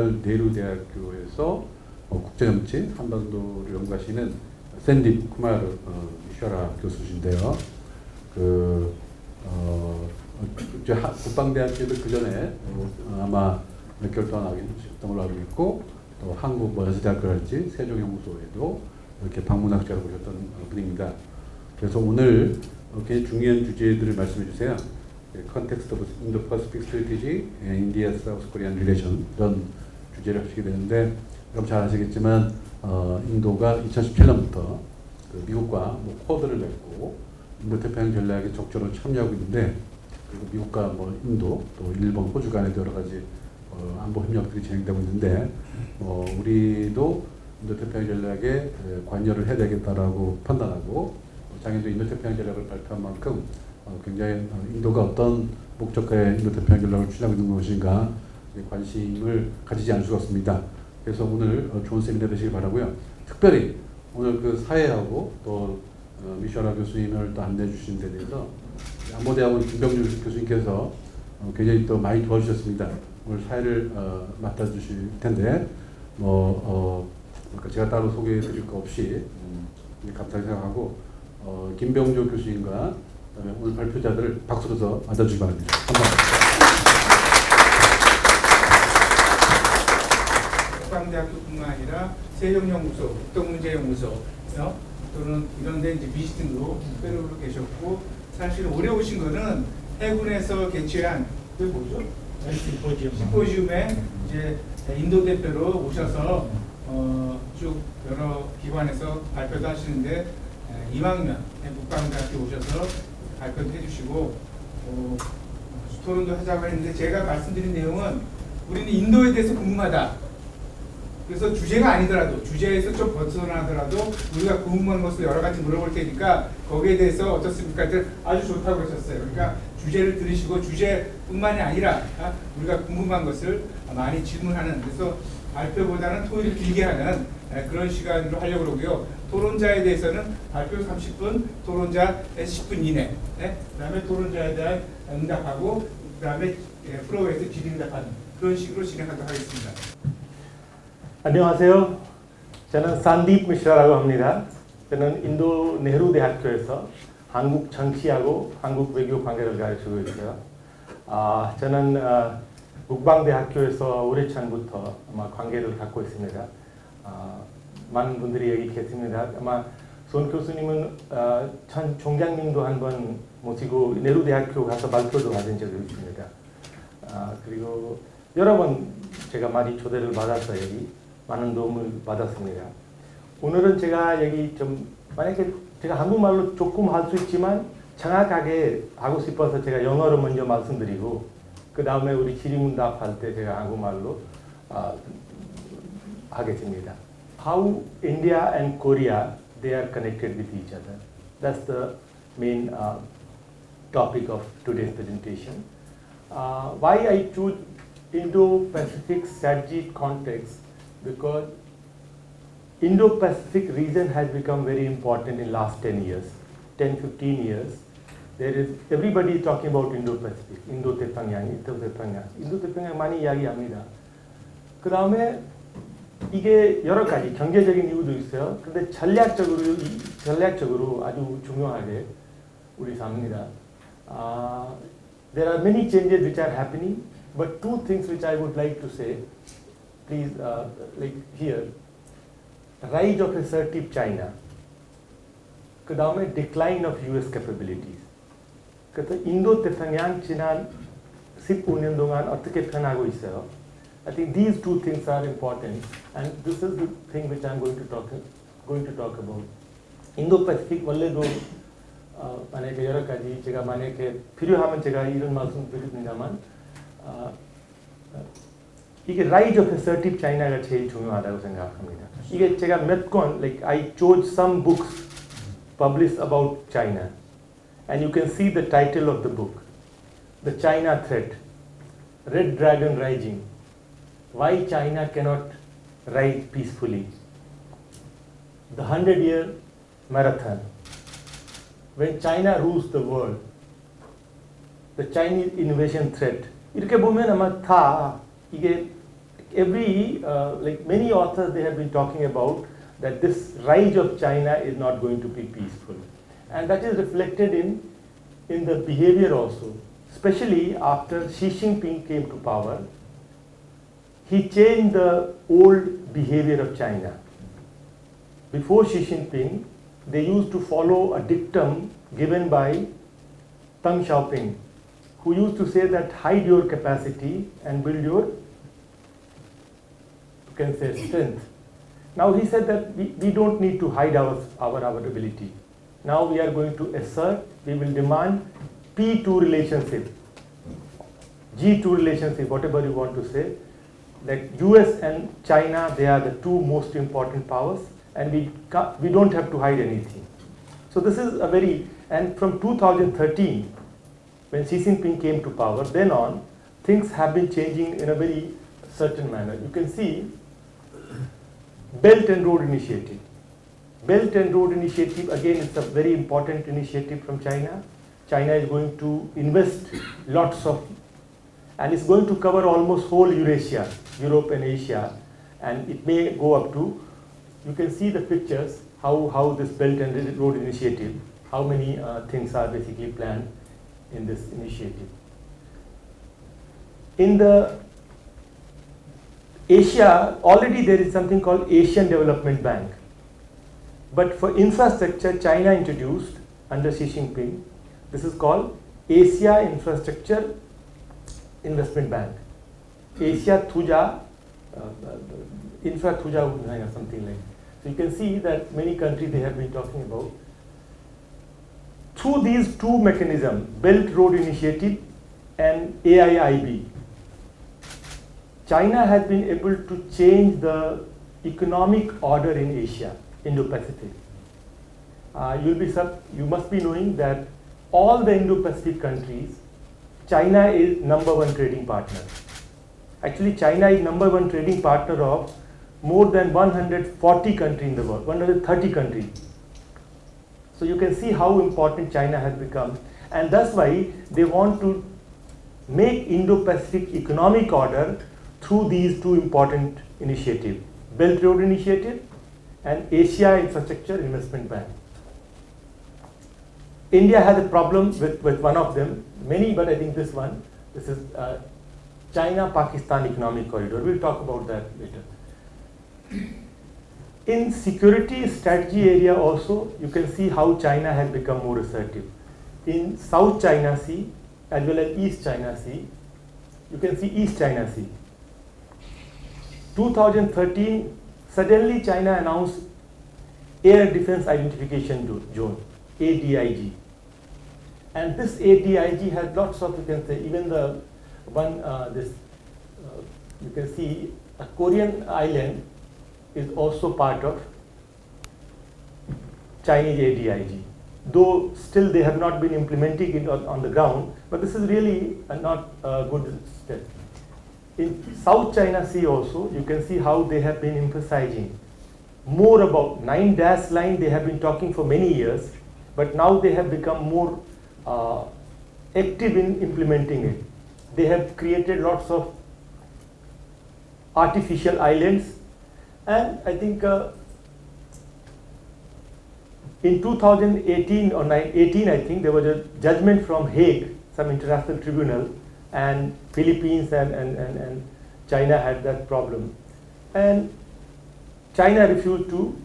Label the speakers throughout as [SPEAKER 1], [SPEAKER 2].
[SPEAKER 1] 저와할랄 네루 대학교에서 국제정치 한반도를 연구하시는 샌딥 쿠마르 미샤라 교수신데요. 국방대학교도 그 전에 아마 몇 개월 동안 하셨던 걸로 알고 있고, 또 한국 연세대학교랄지 세종연구소에도 이렇게 방문학자로 오셨던 분입니다. 그래서 오늘 굉장히 중요한 주제들을 말씀해 주세요. Context of Indo-Pacific Strategy and India-South Korean Relation, 이런 주제를 하시게 되는데, 여러분 잘 아시겠지만 인도가 2017년부터 그 미국과 쿼드를 맺고 인도태평양 전략에 적극적으로 참여하고 있는데, 그리고 미국과 인도 또 일본, 호주 간에도 여러 가지 안보 협력들이 진행되고 있는데, 우리도 인도태평양 전략에 관여를 해야 되겠다라고 판단하고, 작년도 인도태평양 전략을 발표한 만큼 굉장히 인도가 어떤 목적과의 인도태평양 전략을 추진하고 있는 것인가 관심을 가지지 않을 수가 없습니다. 그래서 오늘 좋은 세미나 되시길 바라고요. 특별히 오늘 그 사회하고 또 미샤라 교수님을 또 안내해 주신 데 대해서 안보대학원 김병준 교수님께서 굉장히 또 많이 도와주셨습니다. 오늘 사회를 맡아주실 텐데 제가 따로 소개해 드릴 거 없이 감사히 생각하고 김병준 교수님과 그다음에 오늘 발표자들을 박수로 서 맞아주시기 바랍니다. 감사합니다.
[SPEAKER 2] 국방대학교뿐만 아니라 세종연구소, 국동문제연구소 또는 이런 데 이제 비스팅으로 특별으로 계셨고, 사실 올해 오신 거는 해군에서 개최한 그 뭐죠? 심포지움에 이제 인도 대표로 오셔서 쭉 여러 기관에서 발표도 하시는데, 이왕면 국방대학교 오셔서 발표도 해주시고 토론도 하자고 했는데, 제가 말씀드린 내용은 우리는 인도에 대해서 궁금하다. 그래서 주제가 아니더라도, 주제에서 좀 벗어나더라도 우리가 궁금한 것을 여러 가지 물어볼 테니까 거기에 대해서 어떻습니까? 아주 좋다고 하셨어요. 그러니까 주제를 들으시고 주제뿐만이 아니라 우리가 궁금한 것을 많이 질문하는, 그래서 발표보다는 토의를 길게 하는 그런 시간으로 하려고 그러고요. 토론자에 대해서는 발표 30분, 토론자 10분 이내, 그 다음에 토론자에 대한 응답하고, 그 다음에 프로에서 질의응답하는 그런 식으로 진행하도록 하겠습니다.
[SPEAKER 3] 안녕하세요. 저는 산딥 미샤라고 합니다. 저는 인도 네हरू 대학교에서 한국 정치하고 한국 외교 관계를 가르치고 있어요. 저는 국방대학교에서 오래전부터 아마 관계를 갖고 있습니다. 많은 분들이 여기 계십니다. 아마 손 교수님은 전 총장님도 한번 모시고 네हरू 대학교 가서 발표도 하신 적이 있습니다. 그리고 여러 번 제가 많이 초대를 받아서 여기 많은 도움을 받았습니다. 오늘은 제가 여기 좀 만약에 제가 한국말로 조금 할 수 있지만 정확하게 하고 싶어서 제가 영어로 먼저 말씀드리고, 그 다음에 우리 질의응답 할 때 제가 한국말로 하겠습니다. How India and Korea they are connected with each other. That's the main topic of today's presentation. Why I choose Indo-Pacific strategic context? Because Indo-Pacific region has become very important in last 10 years, 10-15 years. There is everybody is talking about Indo-Pacific, Indo-태평양, Indo-태평양, Indo-태평양 많이 이야기합니다. 그 다음에 이게 여러 가지 경제적인 이유도 있어요. 근데 전략적으로 아주 중요하게 우리 삽니다. There are many changes which are happening, but two things which I would like to say. Please, like here, rise of assertive China. 그 다음에 decline of US capabilities. 그래서 인도태평양 지난 15년 동안 어떻게 변하고 있어요? I think these two things are important, and this is the thing which I'm going to talk about. 인도-패시픽 원래도 만약에 여러 가지 제가 만약에 필요하면 제가 이런 말씀 드립니다만. 이게 Rise of Assertive China가 제일 중요하다고 생각합니다. 이게 제가 몇 권, like I chose some books published about China, and you can see the title of the book, The China Threat, Red Dragon Rising, Why China Cannot Rise Peacefully, The 100-Year Marathon, When China Rules the World, The Chinese Invasion Threat. 이렇게 보면 아마 다 이게 like many authors, they have been talking about that this rise of China is not going to be peaceful. And that is reflected in the behavior also, especially after Xi Jinping came to power. He changed the old behavior of China. Before Xi Jinping, they used to follow a dictum given by Deng Xiaoping, who used to say that hide your capacity and build your, you can say, strength. Now he said that we don't need to hide our ability. Now we are going to assert, we will demand P2 relationship, G2 relationship, whatever you want to say. Like US and China, they are the two most important powers, and we don't have to hide anything. So this is a very, and from 2013, when Xi Jinping came to power, then on, things have been changing in a very certain manner. You can see Belt and Road Initiative. Belt and Road Initiative, again, it's a very important initiative from China. China is going to invest lots of, and it's going to cover almost whole Eurasia, Europe and Asia, and it may go up to, you can see the pictures, how this Belt and Road Initiative, how many things are basically planned in this initiative. In the Asia, already there is something called Asian Development Bank. But for infrastructure, China introduced under Xi Jinping, this is called Asia Infrastructure Investment Bank. Asia Thuja, Infra Thuja or something like that. So you can see that many countries they have been talking about. Through these two mechanisms, Belt Road Initiative and AIIB, China has been able to change the economic order in Asia, Indo-Pacific. You must be knowing that all the Indo-Pacific countries, China is #1 trading partner. Actually, China is #1 trading partner of more than 140 countries in the world, 130 countries. So you can see how important China has become, and that's why they want to make Indo-Pacific economic order through these two important initiatives, Belt Road Initiative and Asia Infrastructure Investment Bank. India has a problem with one of them, many, but I think this is China-Pakistan Economic Corridor. We'll talk about that later. In security strategy area also, you can see how China has become more assertive. In South China Sea as well as East China Sea, you can see East China Sea. 2013, suddenly China announced Air Defense Identification Zone, ADIZ. And this ADIZ has lots of, you can say, even the one, you can see a Korean island is also part of Chinese ADIZ. Though still they have not been implementing it on the ground, but this is really not a good step. In South China Sea also, you can see how they have been emphasizing more about 9-dash line. They have been talking for many years, but now they have become more active in implementing it. They have created lots of artificial islands, and I think in 2018 or 18, I think there was a judgment from Hague, some international tribunal, and Philippines and China had that problem, and China refused to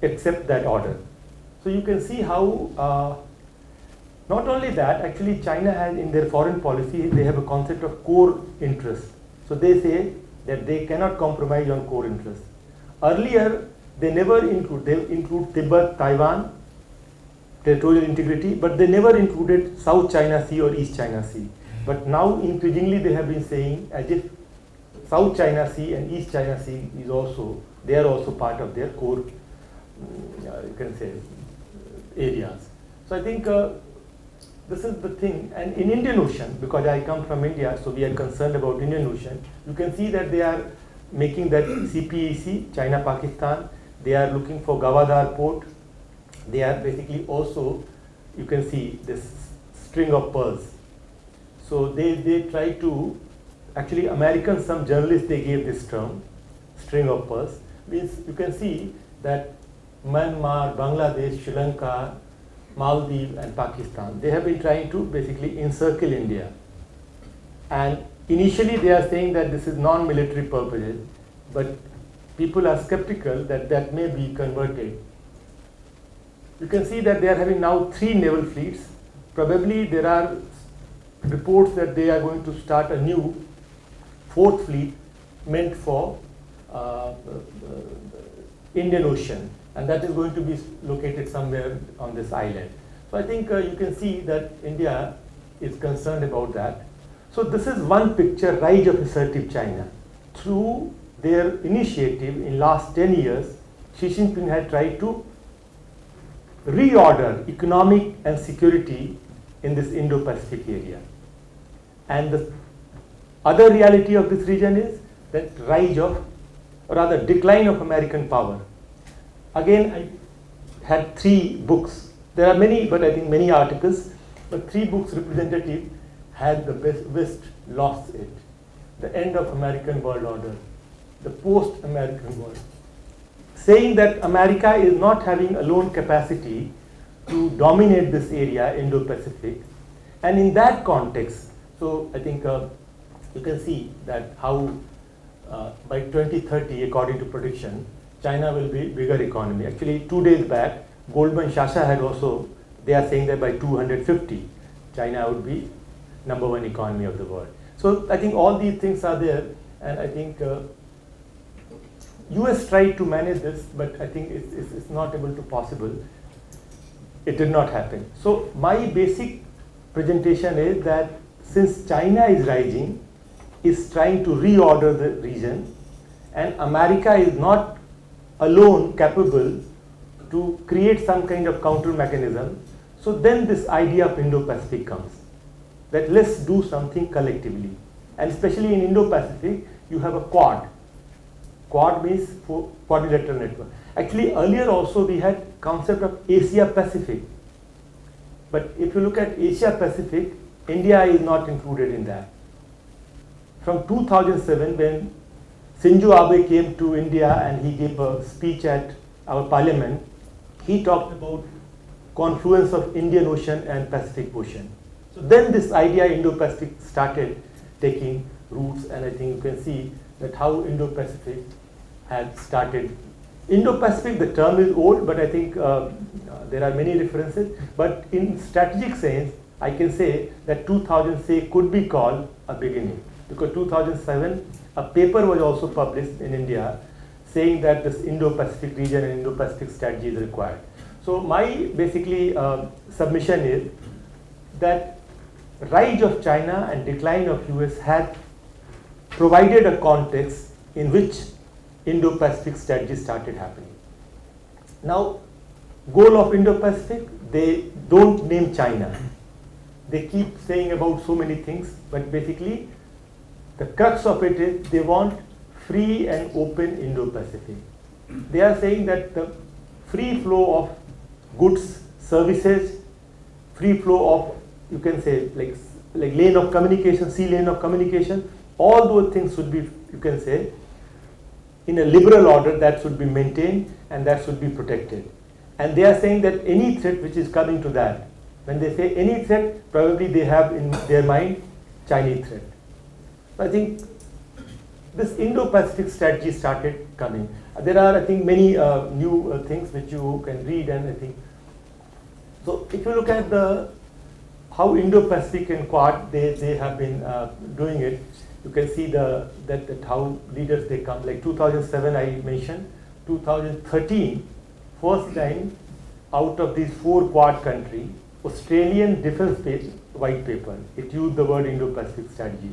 [SPEAKER 3] accept that order. So you can see how not only that, actually China has in their foreign policy, they have a concept of core interest. So they say that they cannot compromise on core interest. Earlier, they include Tibet, Taiwan, territorial integrity, but they never included South China Sea or East China Sea. But now increasingly they have been saying as if South China Sea and East China Sea is also, they are also part of their core, you can say, areas. So I think this is the thing. And in Indian Ocean, because I come from India, so we are concerned about Indian Ocean, you can see that they are making that CPEC, China-Pakistan, they are looking for Gwadar port. They are basically also, you can see this string of pearls. So they try to actually Americans, some journalists, they gave this term, string of pearls. Means you can see that Myanmar, Bangladesh, Sri Lanka, Maldives and Pakistan, they have been trying to basically encircle India. And initially they are saying that this is non-military purposes, but people are skeptical that that may be converted. You can see that they are having now 3 naval fleets. Probably there are reports that they are going to start a new 4th fleet meant for Indian Ocean, and that is going to be located somewhere on this island. So I think you can see that India is concerned about that. So this is one picture, rise of assertive China. Through their initiative in last 10 years, Xi Jinping had tried to reorder economic and security in this Indo-Pacific area. And the other reality of this region is that rise of, or rather decline of American power. Again, I had 3 books. There are many, but I think many articles, but 3 books representative had the West lost it. The end of American world order, the post-American world. Saying that America is not having alone capacity to dominate this area, Indo-Pacific. And in that context, so I think you can see that how by 2030, according to prediction, China will be bigger economy. Actually, 2 days back, Goldman Sachs had also, they are saying that by 250, China would be #1 economy of the world. So I think all these things are there, and I think US tried to manage this, but I think it's not able to possible. It did not happen. So my basic presentation is that since China is rising, is trying to reorder the region, and America is not alone capable to create some kind of counter mechanism, so then this idea of Indo-Pacific comes, that let's do something collectively. And especially in Indo-Pacific, you have a Quad. Quad means for quadrilateral network. Actually, earlier also we had concept of Asia-Pacific. But if you look at Asia-Pacific, India is not included in that. From 2007, when Shinzo Abe came to India and he gave a speech at our parliament, he talked about confluence of Indian Ocean and Pacific Ocean. So then this idea Indo-Pacific started taking roots, and I think you can see that how Indo-Pacific had started. Indo-Pacific, the term is old, but I think there are many references. But in strategic sense, I can say that 2006 could be called a beginning, because 2007 a paper was also published in India saying that this Indo-Pacific region and Indo-Pacific strategy is required. So my basically submission is that rise of China and decline of US had provided a context in which Indo-Pacific strategy started happening. Now, goal of Indo-Pacific, they don't name China. They keep saying about so many things, but basically the crux of it is they want free and open Indo-Pacific. They are saying that the free flow of goods, services, free flow of, you can say, like lane of communication, sea lane of communication, all those things should be, you can say, in a liberal order that should be maintained and that should be protected. And they are saying that any threat which is coming to that, when they say any threat, probably they have in their mind Chinese threat. I think this Indo-Pacific strategy started coming. There are, I think, many new things which you can read, and I think, so if you look at how Indo-Pacific and Quad, they have been doing it, you can see that how leaders they come, like 2007 I mentioned, 2013, first time out of these 4 Quad countries, Australian defense white paper, it used the word Indo-Pacific strategy.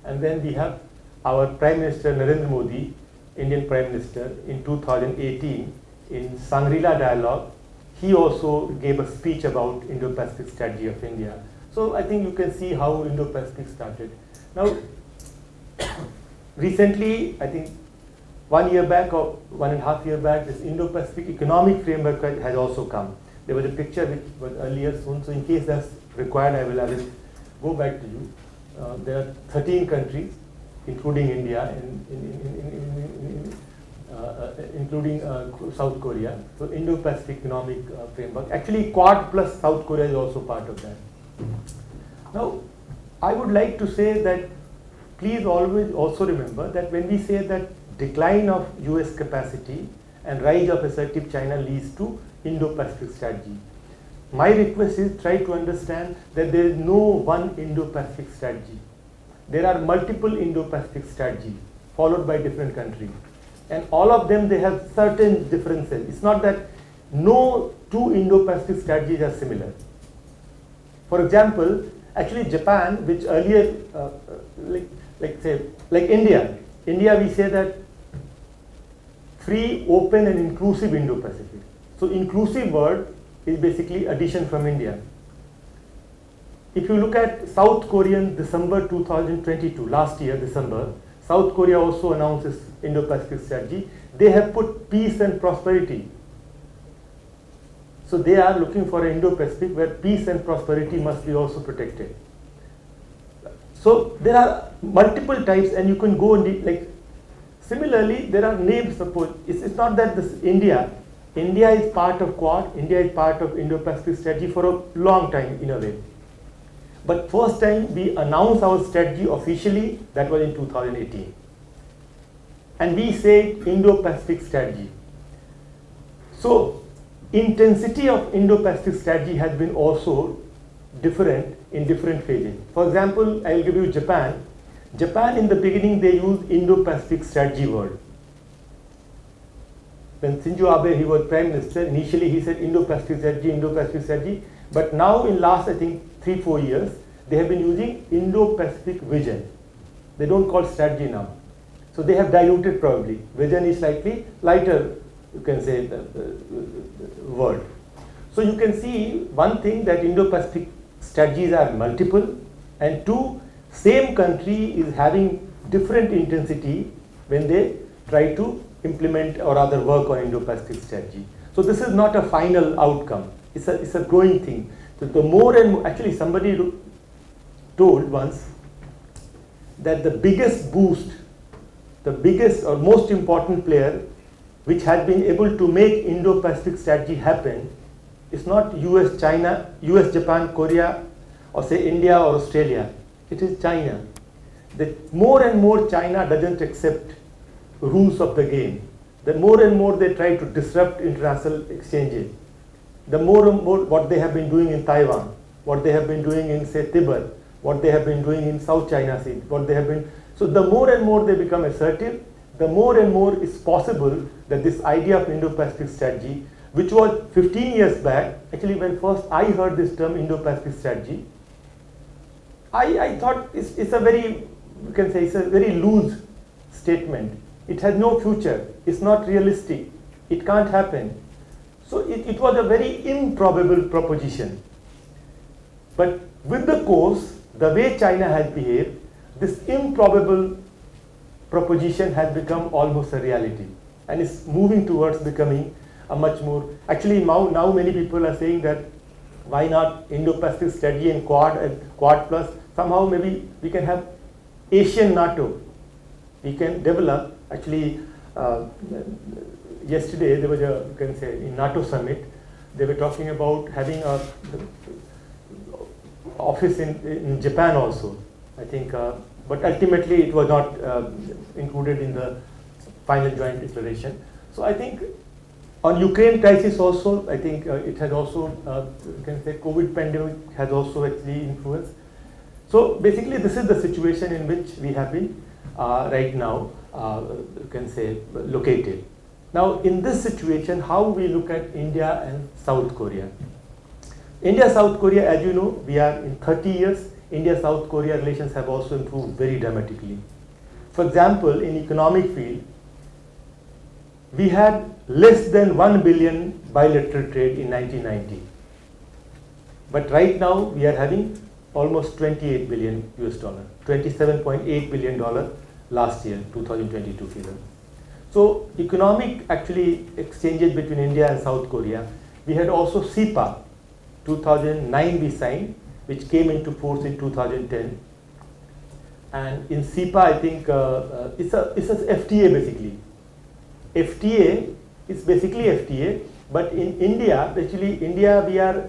[SPEAKER 3] And then we have our Prime Minister Narendra Modi, Indian Prime Minister, in 2018 in Shangri-La Dialogue, he also gave a speech about Indo-Pacific strategy of India. So I think you can see how Indo-Pacific started. Now, recently, I think 1 year back or 1.5 years back, this Indo-Pacific economic framework has also come. There was a picture which was earlier soon, so in case that's required, I will go back to you. There are 13 countries, including India, including South Korea. So Indo-Pacific Economic Framework. Actually, Quad plus South Korea is also part of that. Now, I would like to say that please always also remember that when we say that decline of US capacity and rise of assertive China leads to Indo-Pacific strategy. My request is try to understand that there is no one Indo-Pacific strategy. There are multiple Indo-Pacific strategies followed by different countries. And all of them, they have certain differences. It's not that no two Indo-Pacific strategies are similar. For example, actually Japan, which earlier, like India, we say that free, open and inclusive Indo-Pacific. So inclusive word is basically addition from India. If you look at South Korean December 2022, last year December, South Korea also announced its Indo-Pacific strategy. They have put peace and prosperity. So they are looking for an Indo-Pacific where peace and prosperity must be also protected. So there are multiple types, and you can go like similarly there are names. Suppose it's not that this India is part of Quad, India is part of Indo-Pacific strategy for a long time in a way. But first time we announced our strategy officially, that was in 2018. And we say Indo-Pacific strategy. So intensity of Indo-Pacific strategy has been also different in different phases. For example, I will give you Japan. Japan in the beginning they used Indo-Pacific strategy word. When Shinzo Abe, he was Prime Minister, initially he said Indo-Pacific strategy, but now in last I think 3-4 years, they have been using Indo-Pacific vision. They don't call strategy now. So they have diluted probably. Vision is slightly lighter, you can say, the word. So you can see one thing that Indo-Pacific strategies are multiple, and two, same country is having different intensity when they try to implement or rather work on Indo-Pacific strategy. So this is not a final outcome. It's a growing thing. So the more and more, actually somebody told once that the biggest boost, the biggest or most important player which has been able to make Indo-Pacific strategy happen is not US, China, US, Japan, Korea, or say India or Australia. It is China. The more and more China doesn't accept rules of the game, the more and more they try to disrupt international exchanges. The more and more what they have been doing in Taiwan, what they have been doing in say Tibet, what they have been doing in South China Sea, what they have been, so the more and more they become assertive, the more and more it's possible that this idea of Indo-Pacific strategy, which was 15 years back, actually when first I heard this term Indo-Pacific strategy, I thought it's a very, you can say it's a very loose statement. It has no future, it's not realistic, it can't happen. So it was a very improbable proposition. But with the course, the way China has behaved, this improbable proposition has become almost a reality and is moving towards becoming a much more, actually now many people are saying that why not Indo-Pacific strategy and Quad plus, somehow maybe we can have Asian NATO, we can develop, actually yesterday there was a, you can say in NATO summit, they were talking about having a office in Japan also, I think, but ultimately it was not included in the final joint declaration. So I think on Ukraine crisis also, I think it has also, you can say COVID pandemic has also actually influenced. So basically this is the situation in which we have been right now, you can say, located. Now in this situation, how we look at India and South Korea. India-South Korea, as you know, we are in 30 years, India-South Korea relations have also improved very dramatically. For example, in economic field, we had less than 1 billion bilateral trade in 1990. But right now we are having almost 28 billion US dollar, $27.8 billion last year, 2022 figure. So economic actually exchanges between India and South Korea. We had also CEPA, 2009 we signed, which came into force in 2010. And in SEPA, I think it's a FTA basically. FTA is basically FTA, but in India, actually India, we are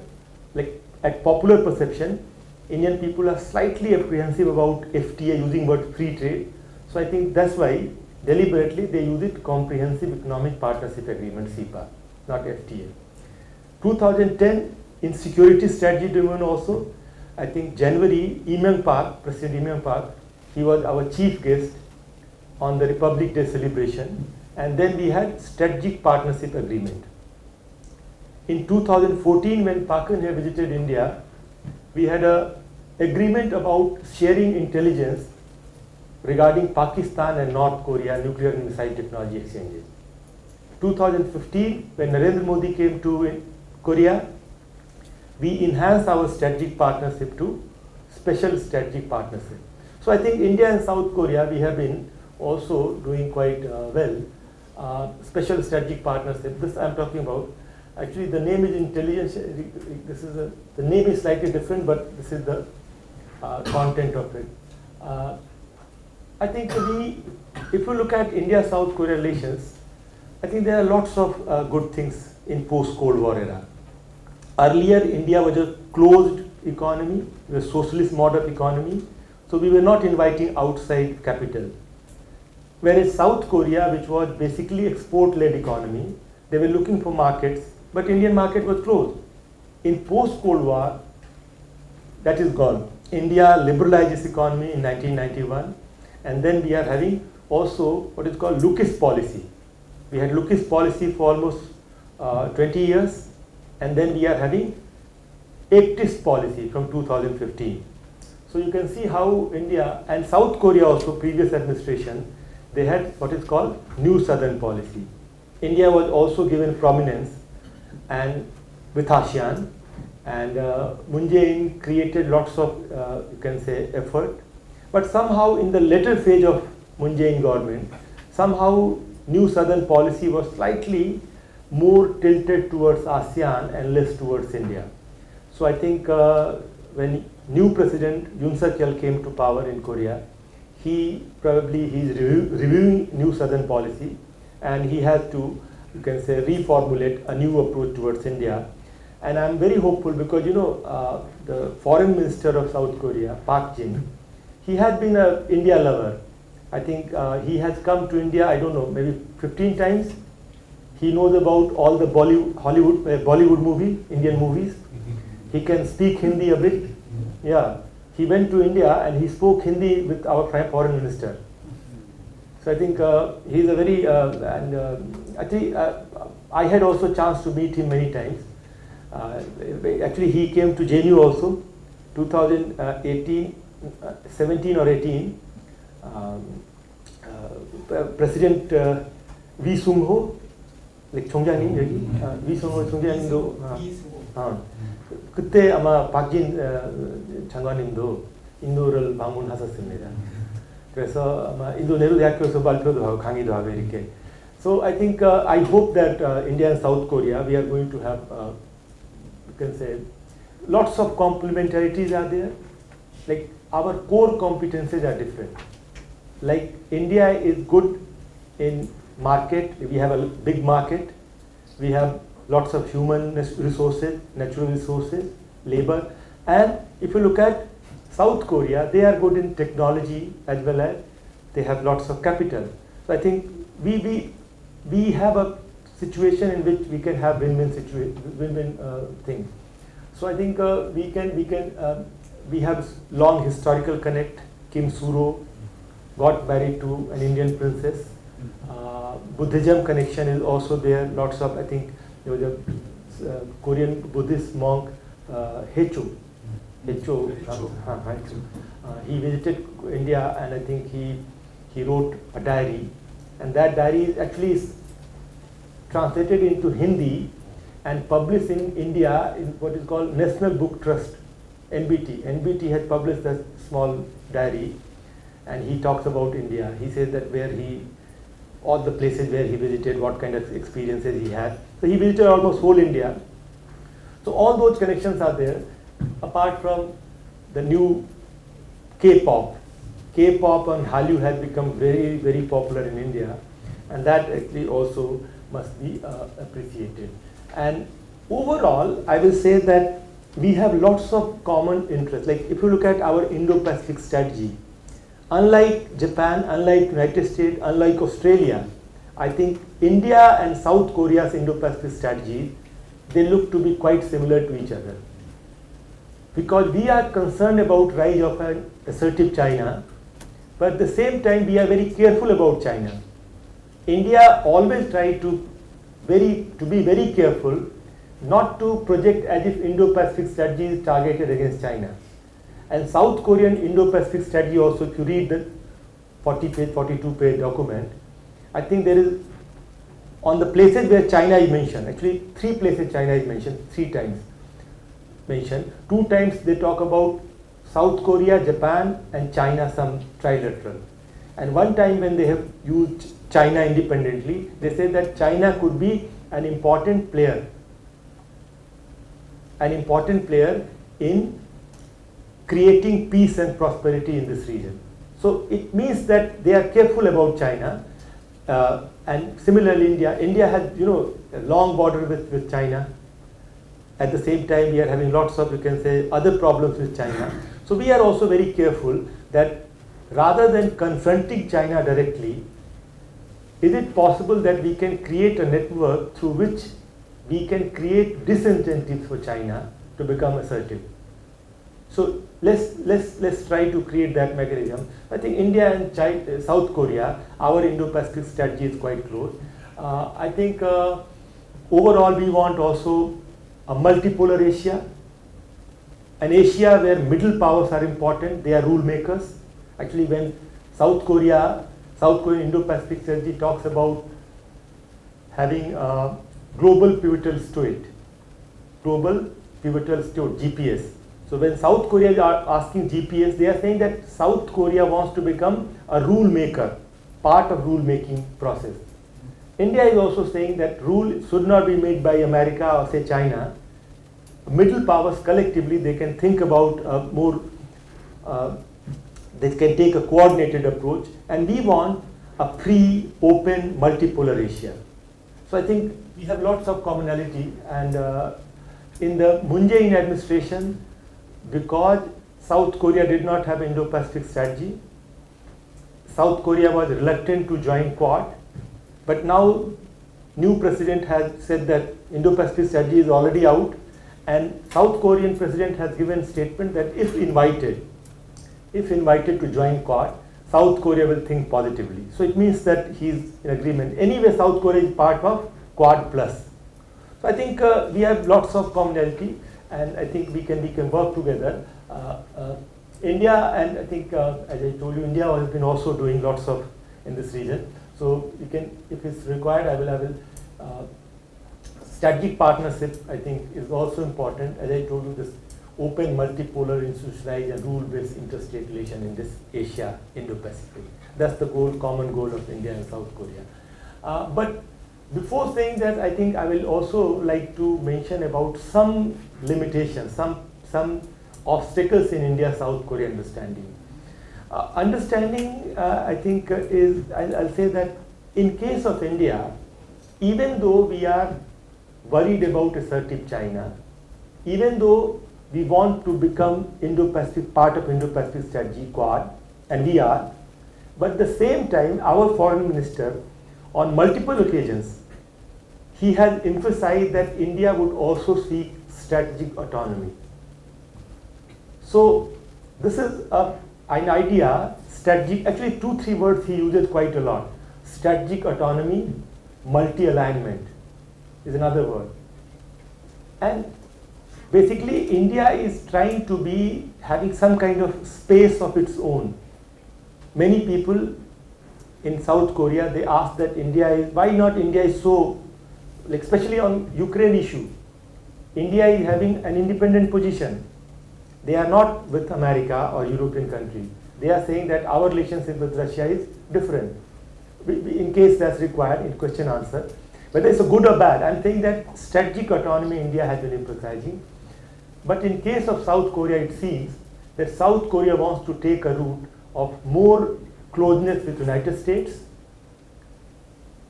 [SPEAKER 3] like at popular perception, Indian people are slightly apprehensive about FTA using word free trade. So I think that's why deliberately they use it Comprehensive Economic Partnership Agreement, SEPA, not FTA. 2010 in security strategy domain also, I think January, Imyang Park, President Imyang Park, he was our chief guest on the Republic Day celebration, and then we had strategic partnership agreement. In 2014, when Park Geun-hye visited India, we had a agreement about sharing intelligence regarding Pakistan and North Korea nuclear and missile technology exchanges. 2015, when Narendra Modi came to Korea, we enhanced our strategic partnership to special strategic partnership. So I think India and South Korea, we have been also doing quite well. Special strategic partnership, this I'm talking about. Actually, the name is intelligence. This is the name is slightly different, but this is the content of it. I think if you look at India-South Korea relations, I think there are lots of good things in post-Cold War era. Earlier, India was a closed economy, a socialist model economy, so we were not inviting outside capital. Whereas South Korea, which was basically export-led economy, they were looking for markets, but Indian market was closed. In post-Cold War, that is gone. India liberalized its economy in 1991, and then we are having also what is called Lucas policy. We had Lucas policy for almost 20 years, and then we are having ACTIS policy from 2015. So you can see how India and South Korea also, previous administration, they had what is called New Southern policy. India was also given prominence and with ASEAN, and Moon Jae-in created lots of, you can say, effort. But somehow in the later phase of Moon Jae-in government, somehow New Southern policy was slightly more tilted towards ASEAN and less towards India. So I think when new president Yoon Suk-yeol came to power in Korea, he's reviewing New Southern policy, and he has to, you can say, reformulate a new approach towards India. And I'm very hopeful because, you know, the foreign minister of South Korea, Park Jin, he had been an India lover. I think he has come to India, I don't know, maybe 15 times. He knows about all the Bollywood movie, Indian movies. He can speak Hindi a bit. Yeah, he went to India and he spoke Hindi with our foreign minister. So I think he's a very, actually I had also chance to meet him many times. Actually he came to JNU also, 2018, 17 or 18. President V. Sung Ho, like 총장님 여기, V. Sung Ho 총장님도 그때 아마 박진 장관님도 인도를 방문하셨습니다. 그래서 아마 인도 네हरू 대학교에서 발표도 하고 강의도 하고 이렇게. So I think I hope that India and South Korea, we are going to have, you can say, lots of complementarities are there. Like our core competences are different. Like India is good in market. We have a big market. We have lots of human resources, natural resources, labor. And if you look at South Korea, they are good in technology as well as they have lots of capital. So I think we have a situation in which we can have win-win thing. So I think we have long historical connect. Kim Suro got married to an Indian princess. Buddhism connection is also there. Lots of, I think, there was a Korean Buddhist monk, Hecho. He visited India, and I think he wrote a diary, and that diary actually is translated into Hindi and published in India in what is called National Book Trust, NBT. NBT has published a small diary, and he talks about India. He says that all the places where he visited, what kind of experiences he had. So he visited almost whole India. So all those connections are there, apart from the new K-pop. K-pop and Hallyu has become very, very popular in India, and that actually also must be appreciated. And overall, I will say that we have lots of common interests. Like if you look at our Indo-Pacific strategy, unlike Japan, unlike United States, unlike Australia, I think India and South Korea's Indo-Pacific strategy, they look to be quite similar to each other. Because we are concerned about rise of an assertive China, but at the same time we are very careful about China. India always tries to be very careful not to project as if Indo-Pacific strategy is targeted against China. And South Korean Indo-Pacific strategy also, if you read the 40-page, 42-page document, I think there is, on the places where China is mentioned, actually 3 places China is mentioned, 3 times mentioned. 2 times they talk about South Korea, Japan and China, some trilateral. And 1 time when they have used China independently, they say that China could be an important player in creating peace and prosperity in this region. So it means that they are careful about China, and similarly India has a long border with China. At the same time we are having lots of, you can say, other problems with China. So we are also very careful that rather than confronting China directly, is it possible that we can create a network through which we can create disincentives for China to become assertive? So let's try to create that mechanism. I think India and China, South Korea, our Indo-Pacific strategy is quite close. I think overall we want also a multipolar Asia, an Asia where middle powers are important, they are rule makers. Actually, when South Korean Indo-Pacific strategy talks about having global pivotal state, GPS. So when South Korea are asking GPS, they are saying that South Korea wants to become a rule maker, part of rule making process. India is also saying that rule should not be made by America or say China. Middle powers collectively, they can think about they can take a coordinated approach, and we want a free, open, multipolar Asia. So I think we have lots of commonality, and in the Moon Jae-in administration, because South Korea did not have Indo-Pacific strategy, South Korea was reluctant to join Quad, but now new president has said that Indo-Pacific strategy is already out, and South Korean president has given statement that if invited to join Quad, South Korea will think positively. So it means that he is in agreement. Anyway, South Korea is part of Quad Plus. So I think we have lots of commonality, and I think we can work together. India, and I think as I told you, India has been also doing lots of in this region. So we can, if it's required, I will strategic partnership, I think, is also important. As I told you, this open, multipolar, institutionalized and rule-based interstate relation in this Asia, Indo-Pacific. That's the goal, common goal of India and South Korea. But before saying that, I think I will also like to mention about some limitations, some obstacles in India-South Korea understanding. I think I'll say that in case of India, even though we are worried about assertive China, even though we want to become Indo-Pacific, part of Indo-Pacific strategy, Quad, and we are, but at the same time, our foreign minister, on multiple occasions, he has emphasized that India would also seek strategic autonomy. So this is an idea, strategic, actually 2-3 words he uses quite a lot. Strategic autonomy, multi-alignment is another word. And basically India is trying to be having some kind of space of its own. Many people in South Korea, they ask that why not India is so, like especially on Ukraine issue, India is having an independent position. They are not with America or European country. They are saying that our relationship with Russia is different. In case that's required, in question answer. Whether it's a good or bad, I'm saying that strategic autonomy India has been emphasizing. But in case of South Korea, it seems that South Korea wants to take a route of more closeness with United States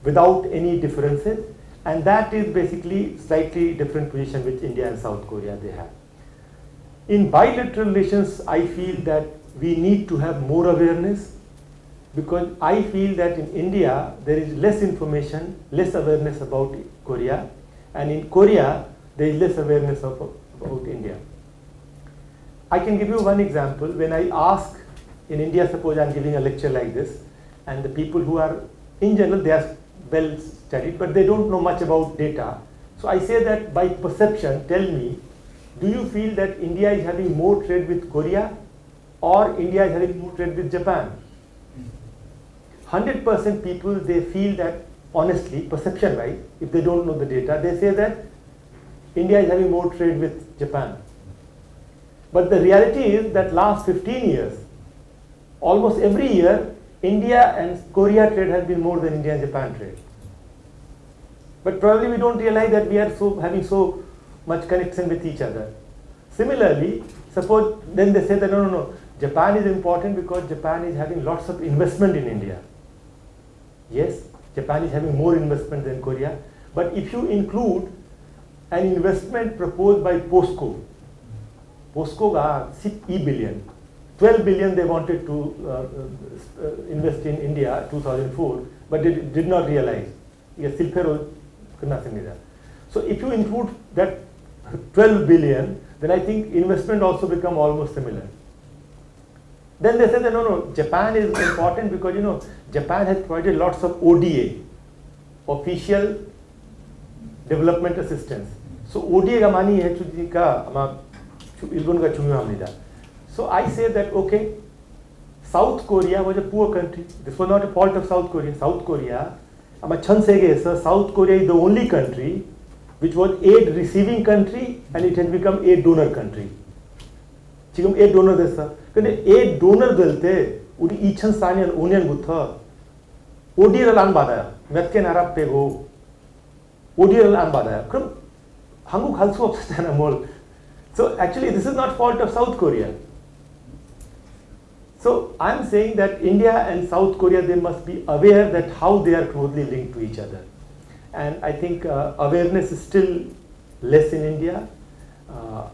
[SPEAKER 3] without any differences, and that is basically slightly different position which India and South Korea they have. In bilateral relations, I feel that we need to have more awareness, because I feel that in India there is less information, less awareness about Korea, and in Korea there is less awareness about India. I can give you one example. When I ask in India, suppose I am giving a lecture like this, and the people who are, in general, they are well studied, but they don't know much about data. So I say that by perception, tell me, do you feel that India is having more trade with Korea or India is having more trade with Japan? 100% people, they feel that, honestly, perception-wise, if they don't know the data, they say that India is having more trade with Japan. But the reality is that last 15 years, almost every year, India and Korea trade has been more than India and Japan trade. But probably we don't realize that we are having so much connection with each other. Similarly, suppose then they say that no, Japan is important because Japan is having lots of investment in India. Yes, Japan is having more investment than Korea, but if you include an investment proposed by POSCO got 6 billion, 12 billion they wanted to invest in India 2004, but they did not realize. So if you include that 12 billion, then I think investment also become almost similar. Then they say that no, Japan is important because Japan has provided lots of ODA, official development assistance. So ODA ga mani hai So I say that okay, South Korea was a poor country. This was not a fault of South Korea. South Korea is the only country which was aid receiving country and it has become aid donor country. 지금 aid donor 됐어. 근데 aid donor 될 때 우리 2004년 5년부터 ODA를 안 받아요. 몇 개 나라 빼고 ODA를 안 받아요. 그럼 한국 갈 수 없었잖아 뭘. So actually this is not fault of South Korea. So I'm saying that India and South Korea, they must be aware that how they are closely linked to each other. And I think awareness is still less in India.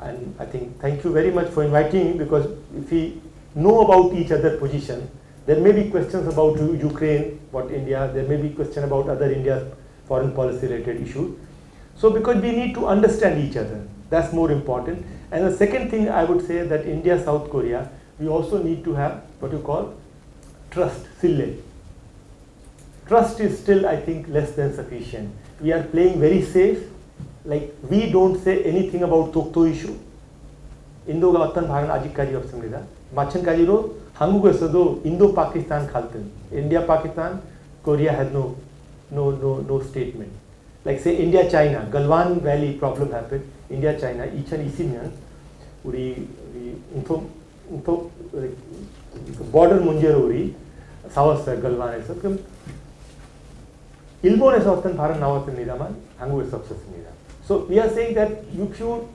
[SPEAKER 3] And I think thank you very much for inviting me, because if we know about each other's position, there may be questions about Ukraine, what India, there may be questions about other India's foreign policy related issues. So because we need to understand each other, that's more important. And the second thing I would say that India, South Korea, we also need to have what you call trust, sille. Trust is still, I think, less than sufficient. We are playing very safe. Like we don't say anything about Tokto issue. 인도가 어떤 발언 아직까지 없습니다. 마찬가지로 한국에서도 인도 파키스탄 갈등, India Pakistan, Korea has no statement. Like say India China, Galwan Valley problem happened. India China 2020년 우리 border 문제로 우리 싸웠어요 갈완에서. 그럼 일본에서 어떤 발언 나왔습니다만 한국에서 없었습니다. So we are saying that you should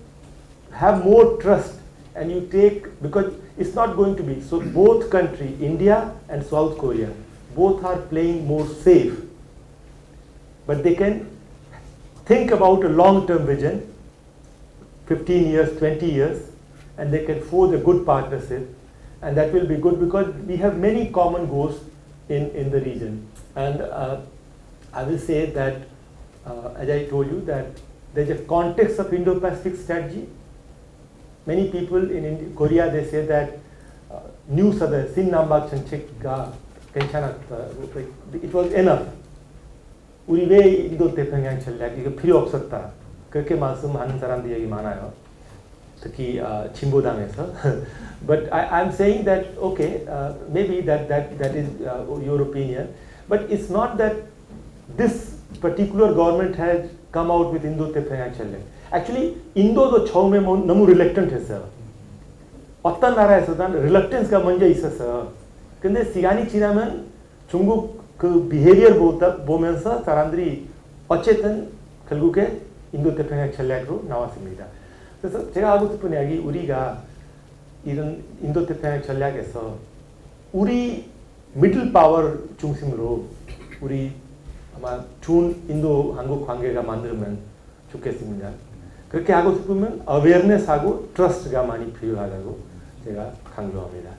[SPEAKER 3] have more trust and you take, because it's not going to be, so both countries, India and South Korea, both are playing more safe, but they can think about a long-term vision, 15 years, 20 years, and they can forge a good partnership, and that will be good because we have many common goals in the region. And I will say that, as I told you, that there's a context of Indo-Pacific strategy. Many people in Korea, they say that new Southern Sin-Nambak 정책가 괜찮았다. It was enough. 우리 왜 인도 태평양 전략 이거 필요 없었다. 그렇게 말씀하는 사람들 얘기 많아요. 특히 진보당에서. But I'm saying that okay, maybe that is your opinion. But it's not that this particular government has come out with 인도-태평양 전략. Actually, 인도도 처음에 너무 reluctant 했어요. 어떤 나라에서든 reluctance가 먼저 있었어요. 근데 시간이 지나면 중국 그 behavior 보면서 사람들이 어쨌든 결국에 인도-태평양 전략으로 나왔습니다. 그래서 제가 하고 싶은 이야기, 우리가 이런 인도-태평양 전략에서 우리 미들 파워 중심으로 우리 아마 좋은 인도 한국 관계가 만들면 좋겠습니다. 그렇게 하고 싶으면 어웨어네스하고 트러스트가 많이 필요하다고 제가 강조합니다.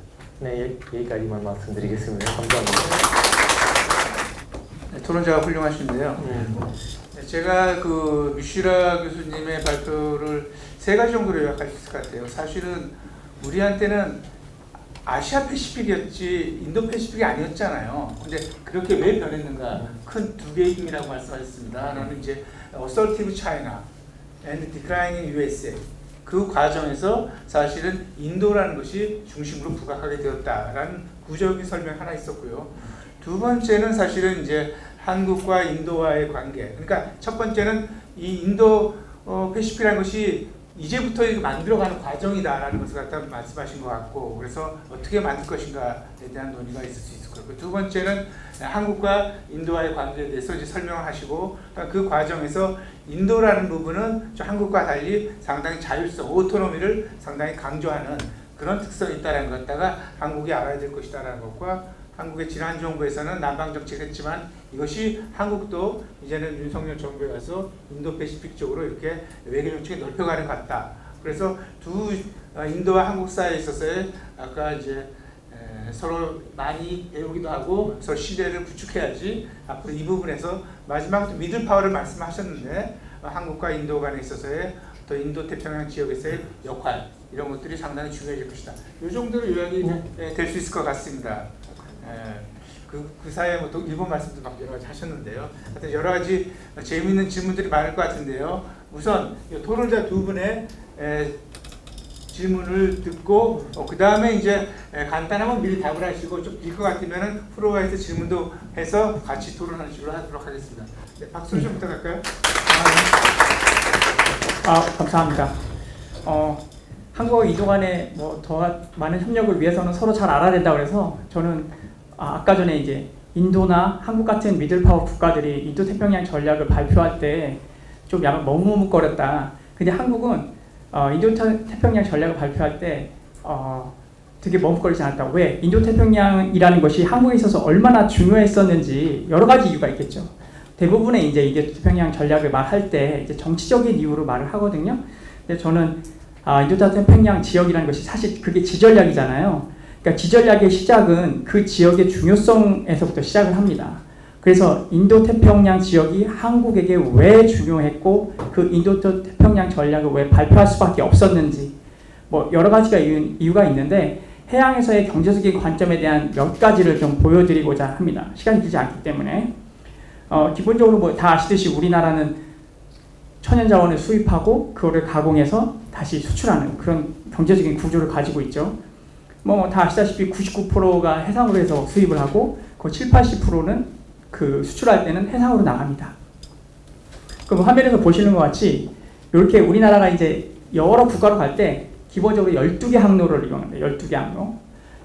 [SPEAKER 3] 네, 여기까지만 말씀드리겠습니다. 감사합니다.
[SPEAKER 2] 네, 토론자가 훌륭하신데요. 네, 제가 그 미슈라 교수님의 발표를 세 가지 정도로 요약할 수 있을 것 같아요. 사실은 우리한테는 아시아 패시픽이었지 인도 패시픽이 아니었잖아요. 근데 그렇게 왜 변했는가? 큰 두 개의 힘이라고 말씀하셨습니다. 하나는 이제 Assertive China and Declining USA. 그 과정에서 사실은 인도라는 것이 중심으로 부각하게 되었다라는 구조적인 설명 하나 있었고요. 두 번째는 사실은 이제 한국과 인도와의 관계. 그러니까 첫 번째는 이 인도 패시픽이라는 것이 이제부터 만들어가는 과정이다라는 것을 갖다 말씀하신 것 같고, 그래서 어떻게 만들 것인가에 대한 논의가 있을 수 있을 거고, 두 번째는 한국과 인도와의 관계에 대해서 이제 설명을 하시고, 그 과정에서 인도라는 부분은 한국과 달리 상당히 자율성, 오토노미를 상당히 강조하는 그런 특성이 있다는 것 갖다가 한국이 알아야 될 것이다라는 것과, 한국의 지난 정부에서는 남방 정책을 했지만 이것이 한국도 이제는 윤석열 정부에 가서 인도 패시픽 쪽으로 이렇게 외교 정책을 넓혀가는 것 같다. 그래서 인도와 한국 사이에 있어서의 아까 이제 서로 많이 배우기도 하고 서로 신뢰를 구축해야지 앞으로 이 부분에서 마지막으로 미들 파워를 말씀하셨는데 한국과 인도 간에 있어서의 또 인도 태평양 지역에서의 역할 이런 것들이 상당히 중요해질 것이다. 이 정도로 요약이 될 수 있을 것 같습니다. 그 사이에 뭐 또 일본 말씀도 막 여러 가지 하셨는데요. 하여튼 여러 가지 재미있는 질문들이 많을 것 같은데요. 우선 토론자 두 분의 질문을 듣고 그 다음에 이제 간단하면 미리 답을 하시고 좀 길 것 같으면은 프로와이트 질문도 해서 같이 토론하는 식으로 하도록 하겠습니다. 네, 박수 좀 부탁할까요?
[SPEAKER 4] 감사합니다. 한국과 인도 간의 뭐 더 많은 협력을 위해서는 서로 잘 알아야 된다고 그래서 저는 아까 전에 이제 인도나 한국 같은 미들파워 국가들이 인도 태평양 전략을 발표할 때 좀 약간 머뭇거렸다. 근데 한국은 인도 태평양 전략을 발표할 때 되게 머뭇거리지 않았다. 왜? 인도 태평양이라는 것이 한국에 있어서 얼마나 중요했었는지 여러 가지 이유가 있겠죠. 대부분의 이제 인도 태평양 전략을 말할 때 이제 정치적인 이유로 말을 하거든요. 근데 저는 인도 태평양 지역이라는 것이 사실 그게 지전략이잖아요. 그러니까 지전략의 시작은 그 지역의 중요성에서부터 시작을 합니다. 그래서 인도 태평양 지역이 한국에게 왜 중요했고 그 인도 태평양 전략을 왜 발표할 수밖에 없었는지 뭐 여러 가지가 이유가 있는데 해양에서의 경제적인 관점에 대한 몇 가지를 좀 보여드리고자 합니다. 시간이 길지 않기 때문에 기본적으로 뭐 다 아시듯이 우리나라는 천연자원을 수입하고 그거를 가공해서 다시 수출하는 그런 경제적인 구조를 가지고 있죠. 뭐 다 아시다시피 99%가 해상으로 해서 수입을 하고 그 70-80%는 그 수출할 때는 해상으로 나갑니다. 그럼 화면에서 보시는 것 같이 이렇게 우리나라가 이제 여러 국가로 갈 때 기본적으로 12개 항로를 이용합니다. 12개 항로.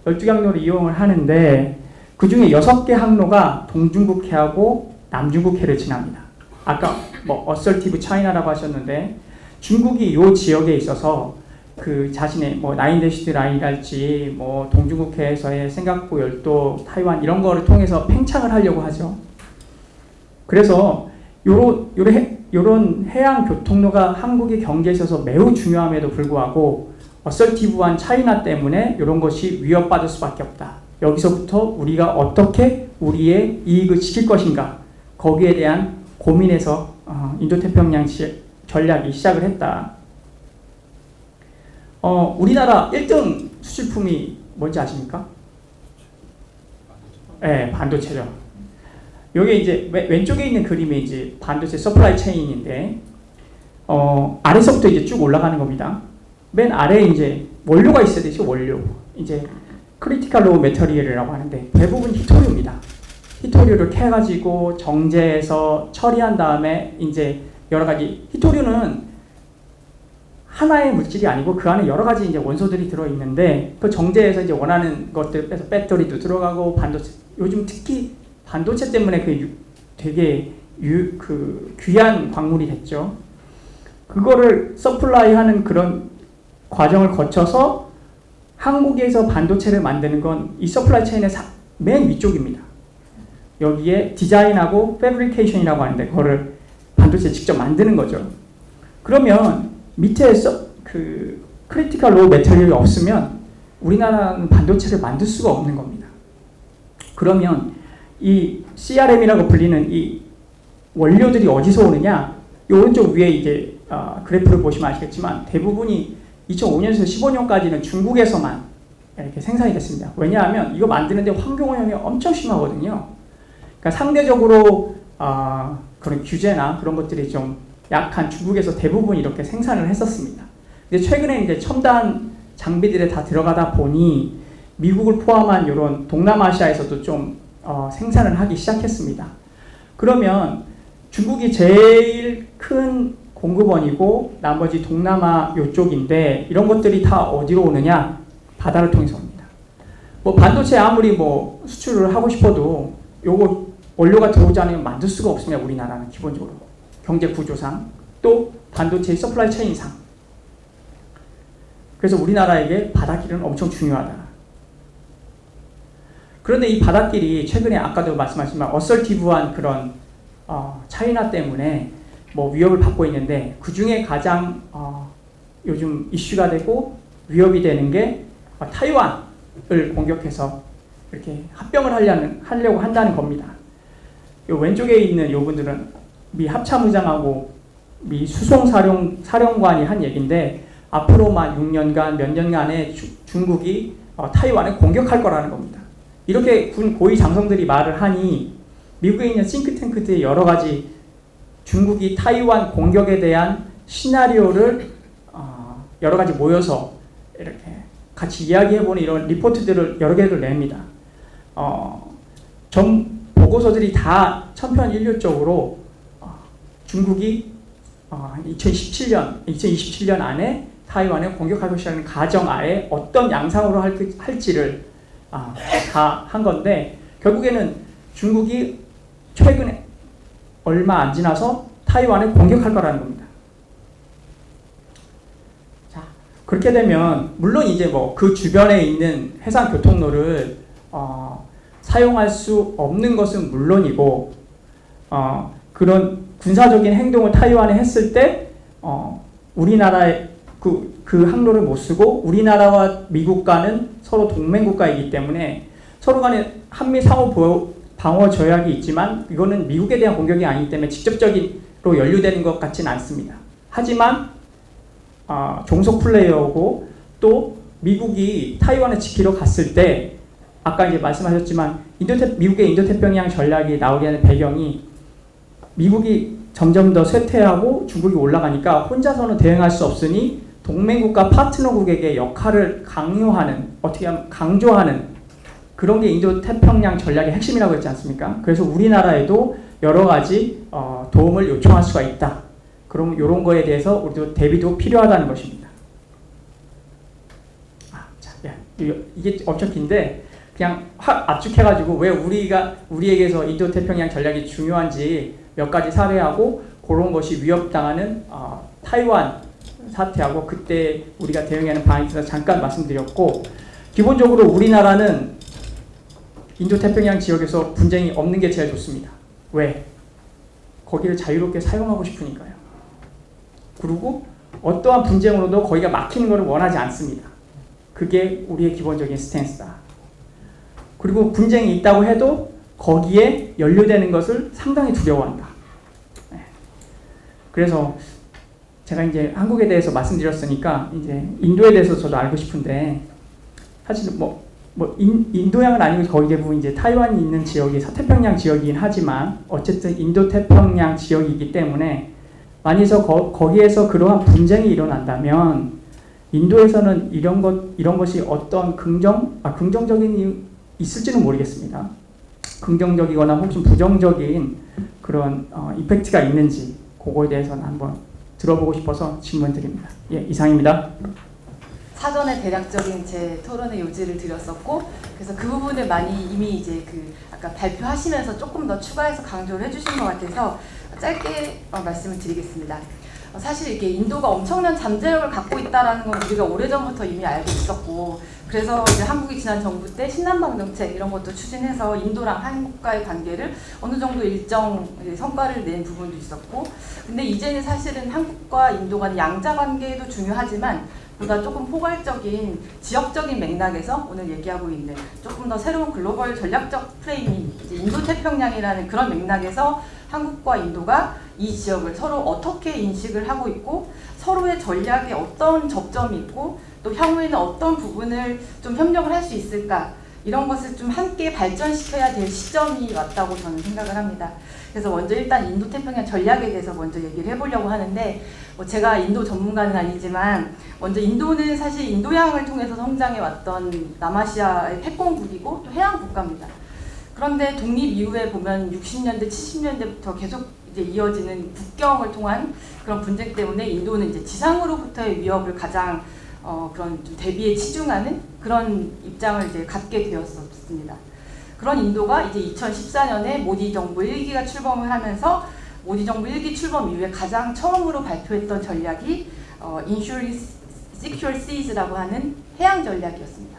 [SPEAKER 4] 12개 항로를 이용을 하는데 그 중에 6개 항로가 동중국해하고 남중국해를 지납니다. 아까 뭐 어설티브 차이나라고 하셨는데 중국이 이 지역에 있어서 그 자신의 뭐 나인데시드 라인이랄지 뭐 동중국해에서의 싱가포르 열도, 타이완 이런 거를 통해서 팽창을 하려고 하죠. 그래서 요런 해양 교통로가 한국의 경제에 있어서 매우 중요함에도 불구하고 어설티브한 차이나 때문에 이런 것이 위협받을 수밖에 없다. 여기서부터 우리가 어떻게 우리의 이익을 지킬 것인가 거기에 대한 고민에서 인도태평양 전략이 시작을 했다. 우리나라 1등 수출품이 뭔지 아십니까? 네, 반도체죠. 여기 이제 왼쪽에 있는 그림이 이제 반도체 서플라이 체인인데, 아래서부터 이제 쭉 올라가는 겁니다. 맨 아래에 이제 원료가 있어야 되죠, 원료. 이제 크리티컬 로우 메터리얼이라고 하는데, 대부분 히토류입니다. 히토류를 캐가지고 정제해서 처리한 다음에 이제 여러 가지, 히토류는 하나의 물질이 아니고 그 안에 여러 가지 이제 원소들이 들어있는데 그 정제해서 이제 원하는 것들 빼서 배터리도 들어가고 반도체, 요즘 특히 반도체 때문에 되게 귀한 광물이 됐죠. 그거를 서플라이 하는 그런 과정을 거쳐서 한국에서 반도체를 만드는 건 이 서플라이 체인의 맨 위쪽입니다. 여기에 디자인하고 패브리케이션이라고 하는데 그거를 반도체 직접 만드는 거죠. 그러면 밑에 그 크리티컬 로우 매터리얼이 없으면 우리나라는 반도체를 만들 수가 없는 겁니다. 그러면 이 CRM이라고 불리는 이 원료들이 어디서 오느냐? 이 오른쪽 위에 이제 그래프를 보시면 아시겠지만 대부분이 2005년에서 15년까지는 중국에서만 이렇게 생산이 됐습니다. 왜냐하면 이거 만드는데 환경오염이 엄청 심하거든요. 그러니까 상대적으로 그런 규제나 그런 것들이 좀 약한 중국에서 대부분 이렇게 생산을 했었습니다. 근데 최근에 이제 첨단 장비들에 다 들어가다 보니 미국을 포함한 이런 동남아시아에서도 좀 생산을 하기 시작했습니다. 그러면 중국이 제일 큰 공급원이고 나머지 동남아 요쪽인데 이런 것들이 다 어디로 오느냐? 바다를 통해서 옵니다. 뭐 반도체 아무리 뭐 수출을 하고 싶어도 요거 원료가 들어오지 않으면 만들 수가 없습니다. 우리나라는 기본적으로 경제 구조상 또 반도체 서플라이 체인상. 그래서 우리나라에게 바닷길은 엄청 중요하다. 그런데 이 바닷길이 최근에 아까도 말씀하셨지만 어설티브한 그런 차이나 때문에 뭐 위협을 받고 있는데 그 중에 가장 요즘 이슈가 되고 위협이 되는 게 타이완을 공격해서 이렇게 합병을 하려고 한다는 겁니다. 요 왼쪽에 있는 요 분들은 미 합참의장하고 미 수송사령관이 한 얘기인데 앞으로만 6년간 몇 년간에 중국이 타이완을 공격할 거라는 겁니다. 이렇게 군 고위 장성들이 말을 하니 미국에 있는 싱크탱크들이 여러 가지 중국이 타이완 공격에 대한 시나리오를 여러 가지 모여서 이렇게 같이 이야기해보는 이런 리포트들을 여러 개를 냅니다. 전 보고서들이 다 천편일률적으로 중국이 2027년 안에 타이완을 공격할 것이라는 가정하에 어떤 양상으로 할지를 다 한 건데 결국에는 중국이 최근에 얼마 안 지나서 타이완을 공격할 거라는 겁니다. 자, 그렇게 되면 물론 이제 뭐 그 주변에 있는 해상 교통로를 사용할 수 없는 것은 물론이고 그런 군사적인 행동을 타이완에 했을 때 우리나라의 그 항로를 못 쓰고 우리나라와 미국과는 서로 동맹국가이기 때문에 서로 간에 한미 상호 방어 조약이 있지만 이거는 미국에 대한 공격이 아니기 때문에 직접적으로 연루되는 것 같지는 않습니다. 하지만 종속 플레이어고 또 미국이 타이완을 지키러 갔을 때 아까 이제 말씀하셨지만 미국의 인도태평양 전략이 나오게 하는 배경이 미국이 점점 더 쇠퇴하고 중국이 올라가니까 혼자서는 대응할 수 없으니 동맹국가 파트너국에게 역할을 강요하는 어떻게 하면 강조하는 그런 게 인도태평양 전략의 핵심이라고 했지 않습니까? 그래서 우리나라에도 여러 가지 도움을 요청할 수가 있다. 그럼 이런 거에 대해서 우리도 대비도 필요하다는 것입니다. 이게 엄청 긴데 그냥 확 압축해가지고 왜 우리에게서 인도태평양 전략이 중요한지 몇 가지 사례하고 그런 것이 위협당하는 타이완 사태하고 그때 우리가 대응하는 방안에 대해서 잠깐 말씀드렸고 기본적으로 우리나라는 인도태평양 지역에서 분쟁이 없는 게 제일 좋습니다. 왜? 거기를 자유롭게 사용하고 싶으니까요. 그리고 어떠한 분쟁으로도 거기가 막히는 것을 원하지 않습니다. 그게 우리의 기본적인 스탠스다. 그리고 분쟁이 있다고 해도 거기에 연루되는 것을 상당히 두려워한다. 그래서 제가 이제 한국에 대해서 말씀드렸으니까 이제 인도에 대해서 저도 알고 싶은데 사실 인도양은 아니고 거의 대부분 이제 타이완이 있는 지역이 서태평양 지역이긴 하지만 어쨌든 인도태평양 지역이기 때문에 만약에서 거기에서 그러한 분쟁이 일어난다면 인도에서는 이런 것이 어떤 긍정적인 있을지는 모르겠습니다. 긍정적이거나 혹시 부정적인 그런 이펙트가 있는지 그거에 대해서는 한번 들어보고 싶어서 질문 드립니다. 예, 이상입니다.
[SPEAKER 5] 사전에 대략적인 제 토론의 요지를 드렸었고 그래서 그 부분을 많이 이미 이제 아까 발표하시면서 조금 더 추가해서 강조를 해주신 것 같아서 짧게 말씀을 드리겠습니다. 사실 이게 인도가 엄청난 잠재력을 갖고 있다라는 건 우리가 오래전부터 이미 알고 있었고, 그래서 이제 한국이 지난 정부 때 신남방 정책 이런 것도 추진해서 인도랑 한국과의 관계를 어느 정도 일정 성과를 낸 부분도 있었고, 근데 이제는 사실은 한국과 인도 간의 양자 관계도 중요하지만 보다 조금 포괄적인 지역적인 맥락에서 오늘 얘기하고 있는 조금 더 새로운 글로벌 전략적 프레임이 이제 인도태평양이라는 그런 맥락에서 한국과 인도가 이 지역을 서로 어떻게 인식을 하고 있고, 서로의 전략에 어떤 접점이 있고, 또 향후에는 어떤 부분을 좀 협력을 할 수 있을까, 이런 것을 좀 함께 발전시켜야 될 시점이 왔다고 저는 생각을 합니다. 그래서 먼저 일단 인도태평양 전략에 대해서 먼저 얘기를 해보려고 하는데, 제가 인도 전문가는 아니지만 먼저 인도는 사실 인도양을 통해서 성장해왔던 남아시아의 패권국이고 또 해양국가입니다. 그런데 독립 이후에 보면 60년대, 70년대부터 계속 이제 이어지는 국경을 통한 그런 분쟁 때문에 인도는 이제 지상으로부터의 위협을 가장 그런 좀 대비에 치중하는 그런 입장을 이제 갖게 되었습니다. 그런 인도가 이제 2014년에 모디 정부 1기가 출범을 하면서 모디 정부 1기 출범 이후에 가장 처음으로 발표했던 전략이 Ensuring Secure Seas라고 하는 해양 전략이었습니다.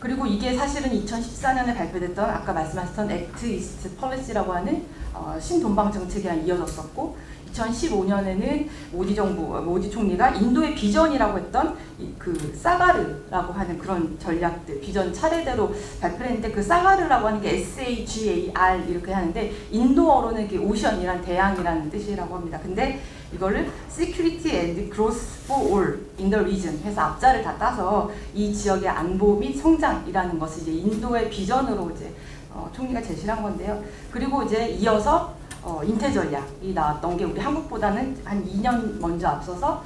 [SPEAKER 5] 그리고 이게 사실은 2014년에 발표됐던 아까 말씀하셨던 Act East Policy라고 하는 신동방 정책이랑 이어졌었고, 2015년에는 모디 총리가 인도의 비전이라고 했던 그 사가르라고 하는 그런 전략들, 비전 차례대로 발표를 했는데, 그 사가르라고 하는 게 SAGAR 이렇게 하는데 인도어로는 이게 오션이란 대양이라는 뜻이라고 합니다. 근데 이거를 Security and Growth for All in the Region 해서 앞자를 다 따서 이 지역의 안보 및 성장이라는 것을 이제 인도의 비전으로 이제 총리가 제시를 한 건데요. 그리고 이제 이어서 인태 전략이 나왔던 게 우리 한국보다는 한 2년 먼저 앞서서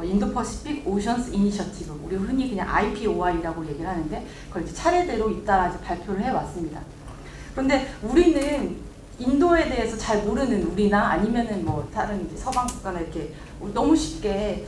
[SPEAKER 5] 인도-퍼시픽 오션스 이니셔티브, 우리 흔히 그냥 IPOI라고 얘기를 하는데 그걸 이제 차례대로 잇따라 이제 발표를 해왔습니다. 그런데 우리는 인도에 대해서 잘 모르는 우리나 아니면은 뭐 다른 이제 서방 국가나 이렇게 너무 쉽게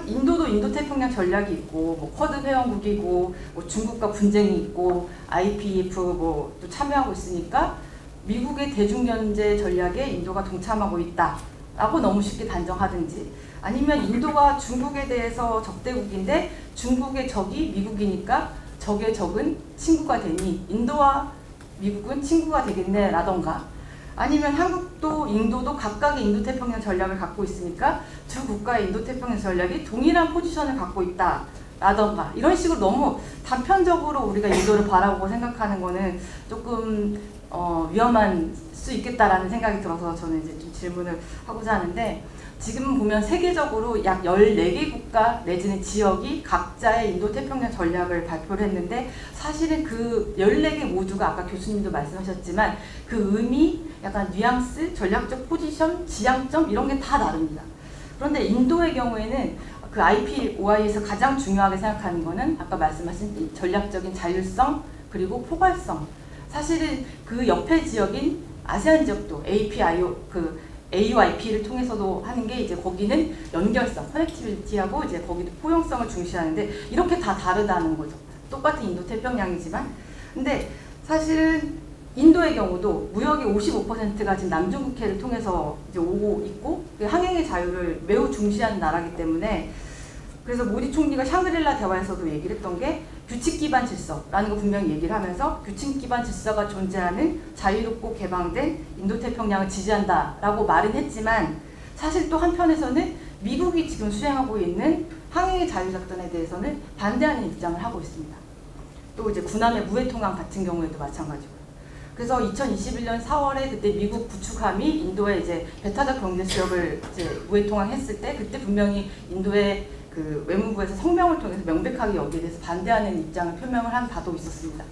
[SPEAKER 5] 인도도 인도태평양 전략이 있고 뭐 쿼드 회원국이고 뭐 중국과 분쟁이 있고 IPEF 뭐 또 참여하고 있으니까 미국의 대중경제 전략에 인도가 동참하고 있다라고 너무 쉽게 단정하든지, 아니면 인도가 중국에 대해서 적대국인데 중국의 적이 미국이니까 적의 적은 친구가 되니 인도와 미국은 친구가 되겠네 라던가, 아니면 한국도 인도도 각각의 인도태평양 전략을 갖고 있으니까 두 국가의 인도태평양 전략이 동일한 포지션을 갖고 있다 라던가, 이런 식으로 너무 단편적으로 우리가 인도를 바라보고 생각하는 거는 조금 위험한 수 있겠다라는 생각이 들어서 저는 이제 좀 질문을 하고자 하는데, 지금 보면 세계적으로 약 14개 국가 내지는 지역이 각자의 인도태평양 전략을 발표를 했는데, 사실은 그 14개 모두가 아까 교수님도 말씀하셨지만 그 의미, 약간 뉘앙스, 전략적 포지션, 지향점 이런 게 다 다릅니다. 그런데 인도의 경우에는 그 IPOI에서 가장 중요하게 생각하는 거는 아까 말씀하신 전략적인 자율성 그리고 포괄성. 사실은 그 옆에 지역인 아세안 지역도 AUIP를 통해서도 하는 게 이제 거기는 연결성, 커넥티비티하고 이제 거기도 포용성을 중시하는데 이렇게 다 다르다는 거죠. 똑같은 인도태평양이지만. 근데 사실은 인도의 경우도 무역의 55%가 지금 남중국해를 통해서 이제 오고 있고 항행의 자유를 매우 중시하는 나라이기 때문에, 그래서 모디 총리가 샹그릴라 대화에서도 얘기를 했던 게 규칙 기반 질서라는 거 분명히 얘기를 하면서 규칙 기반 질서가 존재하는 자유롭고 개방된 인도태평양을 지지한다라고 말은 했지만, 사실 또 한편에서는 미국이 지금 수행하고 있는 항해의 자유작전에 대해서는 반대하는 입장을 하고 있습니다. 또 이제 군함의 무해통항 같은 경우에도 마찬가지고요. 그래서 2021년 4월에 그때 미국 구축함이 인도에 이제 배타적 경제 지역을 이제 무해통항했을 때, 그때 분명히 인도의 그 외무부에서 성명을 통해서 명백하게 여기에 대해서 반대하는 입장을 표명을 한 바도 있었습니다.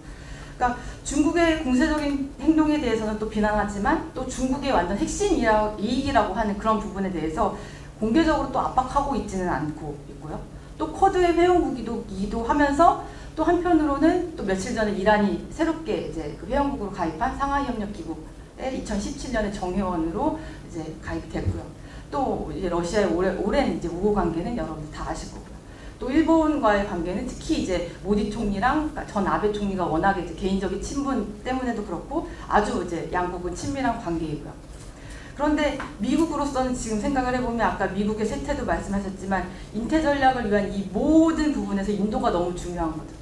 [SPEAKER 5] 그러니까 중국의 공세적인 행동에 대해서는 또 비난하지만 또 중국의 완전 핵심 이익이라고 하는 그런 부분에 대해서 공개적으로 또 압박하고 있지는 않고 있고요. 또 쿼드의 회원국이기도 하면서 또 한편으로는 또 며칠 전에 이란이 새롭게 이제 그 회원국으로 가입한 상하이협력기구에 2017년에 정회원으로 이제 가입이 됐고요. 또 이제 러시아의 오랜 이제 우호 관계는 여러분들 다 아실 거고요. 또 일본과의 관계는 특히 이제 모디 총리랑 전 아베 총리가 워낙에 이제 개인적인 친분 때문에도 그렇고 아주 이제 양국은 친밀한 관계이고요. 그런데 미국으로서는 지금 생각을 해보면 아까 미국의 쇠퇴도 말씀하셨지만 인태 전략을 위한 이 모든 부분에서 인도가 너무 중요한 거죠.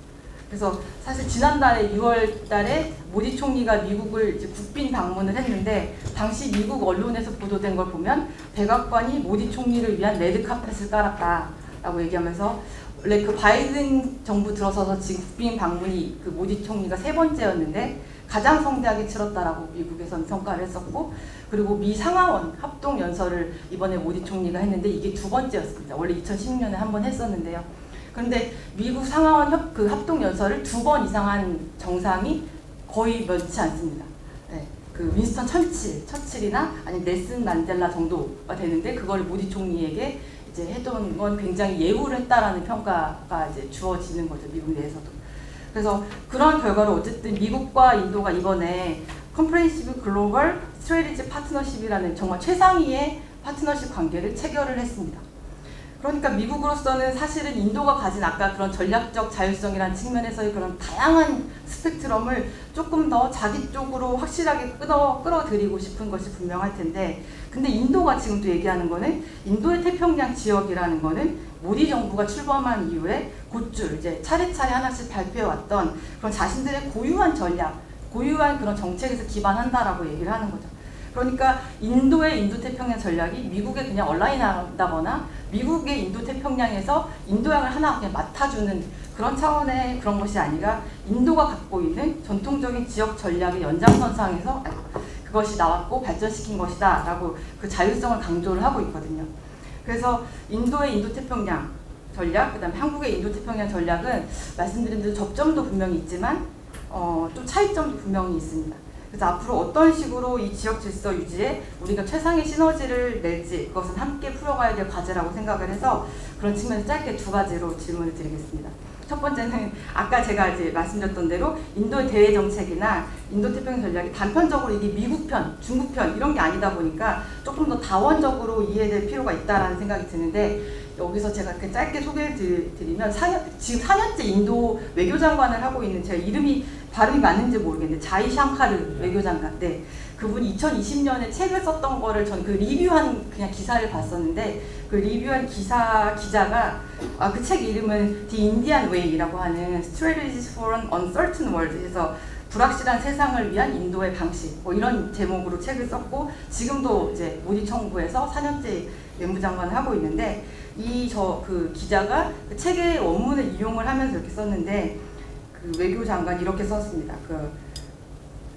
[SPEAKER 5] 그래서 사실 지난달에 6월 달에 모디 총리가 미국을 이제 국빈 방문을 했는데 당시 미국 언론에서 보도된 걸 보면 백악관이 모디 총리를 위한 레드카펫을 깔았다라고 얘기하면서 원래 그 바이든 정부 들어서서 지금 국빈 방문이 그 모디 총리가 3번째였는데 가장 성대하게 치렀다라고 미국에서는 평가를 했었고, 그리고 미 상하원 합동 연설을 이번에 모디 총리가 했는데 이게 2번째였습니다. 원래 2016년에 한 번 했었는데요. 그런데 미국 상하원 합동 연설을 2번 이상 한 정상이 거의 많지 않습니다. 네, 그 윈스턴 처칠이나 아니면 넬슨 만델라 정도가 되는데 그걸 모디 총리에게 이제 해둔 건 굉장히 예우를 했다라는 평가가 이제 주어지는 거죠, 미국 내에서도. 그래서 그런 결과로 어쨌든 미국과 인도가 이번에 컴프레hen시브 글로벌 스트레티지 파트너십이라는 정말 최상위의 파트너십 관계를 체결을 했습니다. 그러니까 미국으로서는 사실은 인도가 가진 아까 그런 전략적 자율성이라는 측면에서의 그런 다양한 스펙트럼을 조금 더 자기 쪽으로 확실하게 끌어들이고 싶은 것이 분명할 텐데, 근데 인도가 지금 또 얘기하는 거는 인도의 태평양 지역이라는 거는 모디 정부가 출범한 이후에 곧줄 이제 차례차례 하나씩 발표해왔던 그런 자신들의 고유한 전략, 고유한 그런 정책에서 기반한다라고 얘기를 하는 거죠. 그러니까 인도의 인도태평양 전략이 미국에 그냥 얼라인한다거나 미국의 인도태평양에서 인도양을 하나 그냥 맡아주는 그런 차원의 그런 것이 아니라 인도가 갖고 있는 전통적인 지역 전략의 연장선상에서 그것이 나왔고 발전시킨 것이다 라고 그 자율성을 강조를 하고 있거든요. 그래서 인도의 인도태평양 전략, 그 다음에 한국의 인도태평양 전략은 말씀드린 대로 접점도 분명히 있지만 좀 차이점도 분명히 있습니다. 그래서 앞으로 어떤 식으로 이 지역 질서 유지에 우리가 최상의 시너지를 낼지 그것은 함께 풀어가야 될 과제라고 생각을 해서 그런 측면에서 짧게 2가지로 질문을 드리겠습니다. 첫 번째는 아까 제가 이제 말씀드렸던 대로 인도의 대외 정책이나 인도태평양 전략이 단편적으로 이게 미국 편, 중국 편 이런 게 아니다 보니까 조금 더 다원적으로 이해될 필요가 있다라는 생각이 드는데, 여기서 제가 이렇게 짧게 소개를 드리면 지금 4년째 인도 외교장관을 하고 있는, 제가 이름이 발음이 맞는지 모르겠는데 자이 샹카르 외교장관, 네, 그분이 2020년에 책을 썼던 거를 전 그 리뷰한 그냥 기사를 봤었는데, 그 리뷰한 기자가 그 책 이름은 The Indian Way라고 하는 Strategies for an Uncertain World에서 불확실한 세상을 위한 인도의 방식, 뭐 이런 제목으로 책을 썼고 지금도 이제 모디 정부에서 4년째 외무장관을 하고 있는데, 그 기자가 그 책의 원문을 이용을 하면서 이렇게 썼는데, 그 외교장관이 이렇게 썼습니다. 그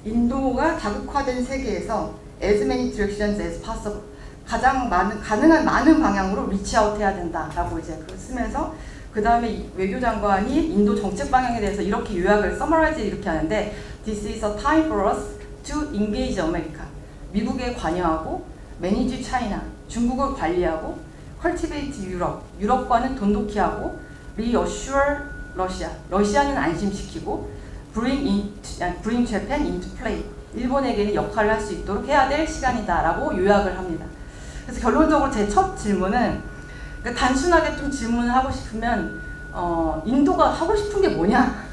[SPEAKER 5] 인도가 다국화된 세계에서 as many directions as possible, 가능한 많은 방향으로 리치아웃 해야 된다라고 이제 쓰면서, 그 다음에 외교장관이 인도 정책 방향에 대해서 이렇게 요약을 서머라이즈 이렇게 하는데, This is a time for us to engage America. 미국에 관여하고, manage China, 중국을 관리하고, cultivate Europe, 유럽과는 돈독히 하고, reassure Russia, 러시아는 안심시키고, bring Japan into play, 일본에게는 역할을 할 수 있도록 해야 될 시간이다라고 요약을 합니다. 그래서 결론적으로 제 첫 질문은, 그러니까 단순하게 좀 질문을 하고 싶으면 인도가 하고 싶은 게 뭐냐?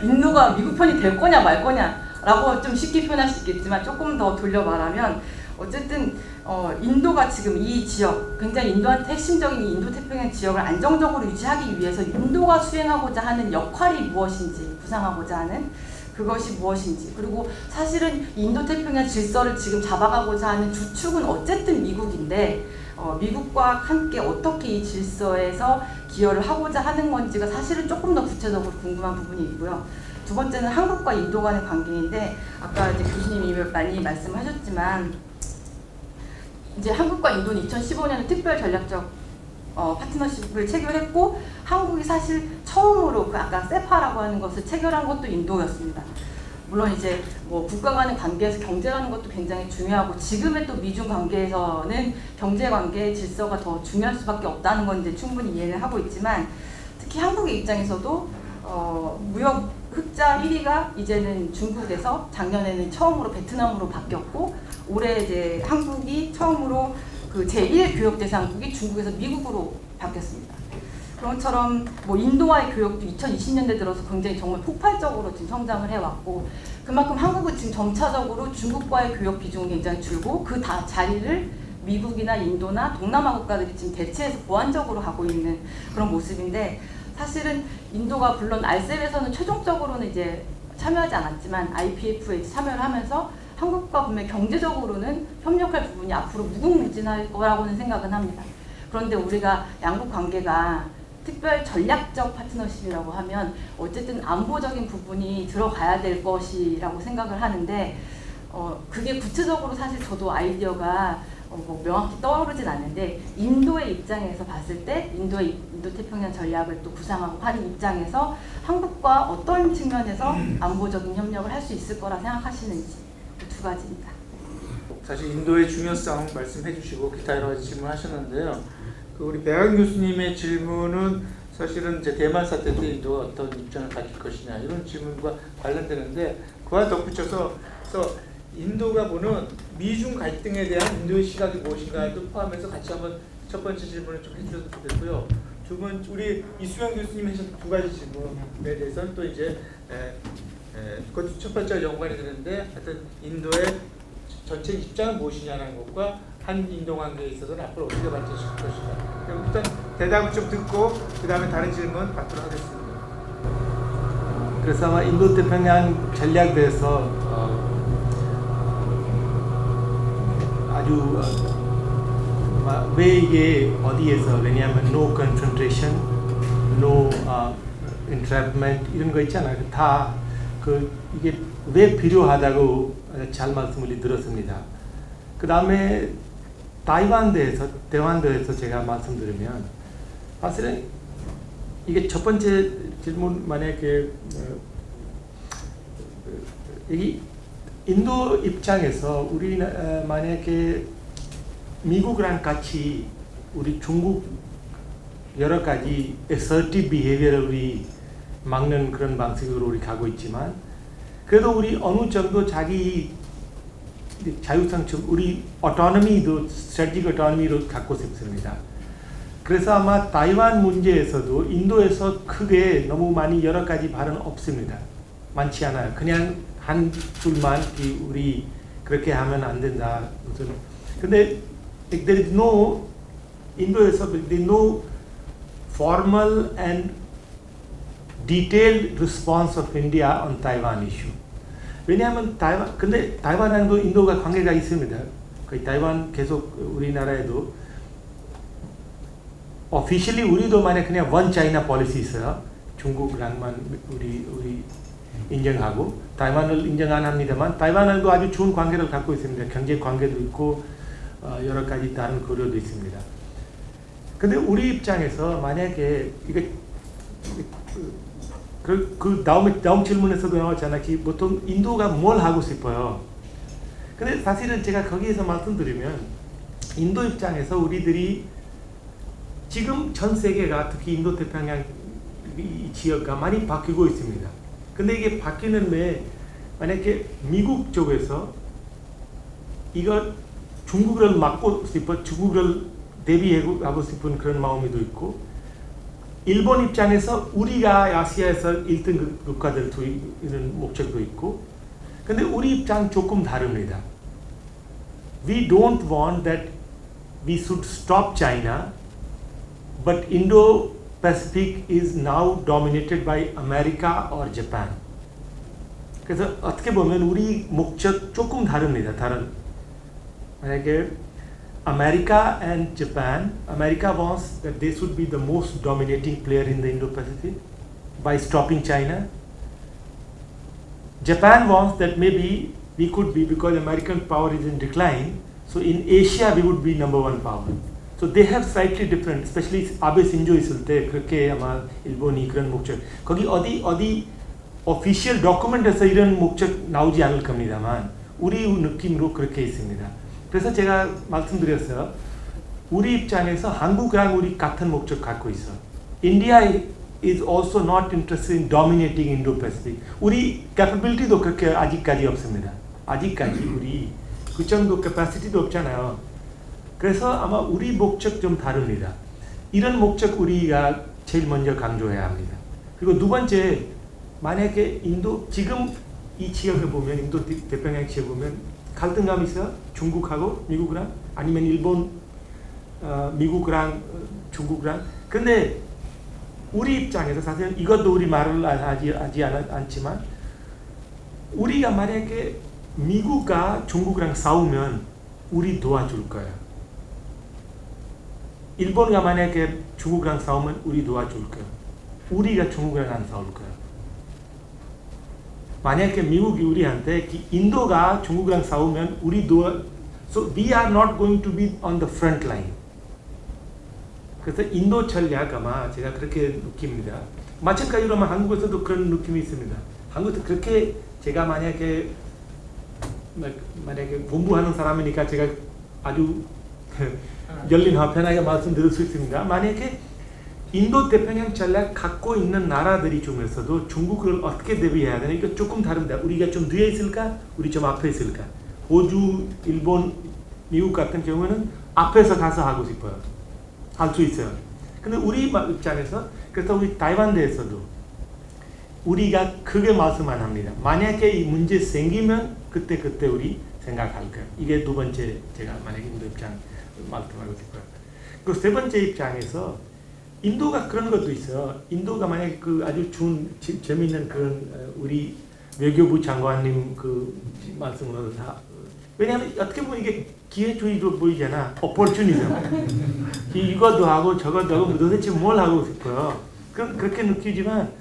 [SPEAKER 5] 인도가 미국 편이 될 거냐 말 거냐? 라고 좀 쉽게 표현할 수 있겠지만 조금 더 돌려 말하면 어쨌든 인도가 지금 이 지역, 굉장히 인도한테 핵심적인 이 인도태평양 지역을 안정적으로 유지하기 위해서 인도가 수행하고자 하는 역할이 무엇인지, 구상하고자 하는 그것이 무엇인지, 그리고 사실은 인도태평양 질서를 지금 잡아가고자 하는 주축은 어쨌든 미국인데 미국과 함께 어떻게 이 질서에서 기여를 하고자 하는 건지가 사실은 조금 더 구체적으로 궁금한 부분이 있고요. 두 번째는 한국과 인도 간의 관계인데, 아까 이제 교수님이 많이 말씀하셨지만 이제 한국과 인도는 2015년에 특별 전략적 파트너십을 체결했고, 한국이 사실 처음으로 그 아까 세파라고 하는 것을 체결한 것도 인도였습니다. 물론 이제 뭐 국가 간의 관계에서 경제라는 것도 굉장히 중요하고, 지금의 또 미중 관계에서는 경제 관계의 질서가 더 중요할 수밖에 없다는 건 이제 충분히 이해를 하고 있지만, 특히 한국의 입장에서도 무역 흑자 1위가 이제는 중국에서 작년에는 처음으로 베트남으로 바뀌었고, 올해 이제 한국이 처음으로 그 제1 교역 대상국이 중국에서 미국으로 바뀌었습니다. 그런 것처럼 뭐 인도와의 교역도 2020년대 들어서 굉장히 정말 폭발적으로 지금 성장을 해왔고 그만큼 한국은 지금 점차적으로 중국과의 교역 비중이 굉장히 줄고 그 자리를 미국이나 인도나 동남아 국가들이 지금 대체해서 보완적으로 하고 있는 그런 모습인데 사실은 인도가 물론 RCEP에서는 최종적으로는 이제 참여하지 않았지만 IPF에 참여를 하면서 한국과 분명히 경제적으로는 협력할 부분이 앞으로 무궁무진할 거라고는 생각은 합니다. 그런데 우리가 양국 관계가 특별 전략적 파트너십이라고 하면 어쨌든 안보적인 부분이 들어가야 될 것이라고 생각을 하는데 그게 구체적으로 사실 저도 아이디어가 뭐 명확히 떠오르진 않는데 인도의 입장에서 봤을 때 인도태평양 전략을 또 구상하고 하는 입장에서 한국과 어떤 측면에서 안보적인 협력을 할 수 있을 거라 생각하시는지 그 두 가지입니다.
[SPEAKER 2] 사실 인도의 중요성 말씀해 주시고 기타 여러 가지 질문하셨는데요. 그 우리 배학 교수님의 질문은 사실은 이제 대만 사태 때 인도가 어떤 입장을 가질 것이냐 이런 질문과 관련되는데 그와 덧붙여서 인도가 보는 미중 갈등에 대한 인도의 시각이 무엇인가도 포함해서 같이 한번 첫 번째 질문을 좀 해주셔도 좋겠고요. 두 번째 우리 이수영 교수님 하셨던 두 가지 질문에 대해서는 또 이제 그것도 첫 번째와 연관이 되는데 하여튼 인도의 전체 입장은 무엇이냐는 것과 한인도 관계에 있어서는 앞으로 어떻게 발전시킬 것인가. 그럼 일단 대답을 좀 듣고 그 다음에 다른 질문 받도록 하겠습니다.
[SPEAKER 3] 그래서 아마 인도태평양 전략에 대해서 아주 왜 이게 어디에서 왜냐하면 no confrontation, no entrapment 이런 거 있잖아요. 다 이게 왜 필요하다고 잘 말씀을 들었습니다. 그 다음에 대화에 대해서 제가 말씀드리면 사실은 이게 첫 번째 질문 만약에 여기 인도 입장에서 우리 만약에 미국이랑 같이 우리 중국 여러 가지 assertive behavior를 우리 막는 그런 방식으로 우리 가고 있지만 그래도 우리 어느 정도 자기 자유성 우리 autonomy도 strategic autonomy로 갖고 싶습니다. 그래서 아마 타이완 문제에서도 인도에서 크게 너무 많이 여러 가지 발언 없습니다. 많지 않아요. 그냥 한 줄만 우리 그렇게 하면 안 된다. 근데 there is no 인도에서 there is no formal and detailed response of India on Taiwan issue. 왜냐하면 근데 타이완랑도 인도가 관계가 있습니다. 타이완 계속 우리나라에도 officially 우리도 만약 그냥 one China policy 있어요. 중국랑만 우리 인정하고 타이완을 인정 안 합니다만 타이완랑도 아주 좋은 관계를 갖고 있습니다. 경제 관계도 있고 여러 가지 다른 고려도 있습니다. 근데 우리 입장에서 만약에 이게 다음 질문에서도 나왔잖아요. 보통 인도가 뭘 하고 싶어요. 근데 사실은 제가 거기에서 말씀드리면 인도 입장에서 우리들이 지금 전 세계가 특히 인도태평양 이 지역가 많이 바뀌고 있습니다. 근데 이게 바뀌는데 만약에 미국 쪽에서 이거 중국을 막고 싶어 중국을 대비하고 싶은 그런 마음이도 있고 일본 입장에서 우리가 아시아에서 1등 국가들 이런 목적도 있고 근데 우리 입장 조금 다릅니다. We don't want that we should stop China but Indo-Pacific is now dominated by America or Japan. 그래서 어떻게 보면 우리 목적 조금 다릅니다. 만약에 America and Japan, America wants that they should be the most dominating player in the Indo-Pacific by stopping China. Japan wants that maybe we could be, because American power is in decline, so in Asia we would be number one power. So they have slightly different, especially 아베 신조 있을 때 그렇게 아마 일본이 그런 목적. 거기 어디 official document에서 이런 목적 나오지 않을 겁니다만 우리 느낌으로 그렇게 있습니다. 그래서 제가 말씀드렸어요. 우리 입장에서 한국이랑 우리 같은 목적 갖고 있어. India is also not interested in dominating Indo-Pacific. 우리 capability도 그렇게 아직까지 없습니다. 아직까지 우리 그 정도 capacity도 없잖아요. 그래서 아마 우리 목적 좀 다릅니다. 이런 목적 우리가 제일 먼저 강조해야 합니다. 그리고 두 번째, 만약에 인도 지금 이 지역을 보면 인도 태평양 지역 보면 갈등감이 있어요. 중국하고 미국이랑 아니면 일본, 미국이랑 중국이랑. 근데 우리 입장에서 사실 이것도 우리 말을 하지 않지만 우리가 만약에 미국과 중국이랑 싸우면 우리 도와줄 거야. 일본과 만약에 중국이랑 싸우면 우리 도와줄 거야. 우리가 중국이랑 안 싸울 거야. 만약에 미국이 우리한테 인도가 중국이랑 싸우면 우리 so we are not going to be on the front line. 그래서 인도 전략 아마 제가 그렇게 느낍니다. 마찬가지로 한국에서도 그런 느낌이 있습니다. 한국에서 그렇게 제가 만약에 공부하는 사람이니까 제가 아주 열린 편하게 말씀드릴 수 있습니다. 만약에 인도 태평양 전략 갖고 있는 나라들이 중에서도 중국을 어떻게 대비해야 되나 이거 조금 다릅니다. 우리가 좀 뒤에 있을까? 우리 좀 앞에 있을까? 호주, 일본, 미국 같은 경우는 앞에서 가서 하고 싶어요. 할 수 있어요. 근데 우리 입장에서 그래서 우리 타이완대에서도 우리가 크게 말씀만 합니다. 만약에 이 문제 생기면 그때 우리 생각할 거예요. 이게 두 번째 제가 만약에 인도 입장 말씀하고 싶어요. 그 세 번째 입장에서 인도가 그런 것도 있어요. 인도가 만약에 그 아주 재미있는 그런 우리 외교부 장관님 그 말씀을 왜냐하면 어떻게 보면 이게 기회주의로 보이잖아. opportunism. 이것도 하고 저것도 하고 도대체 뭘 하고 싶어요. 그렇게 느끼지만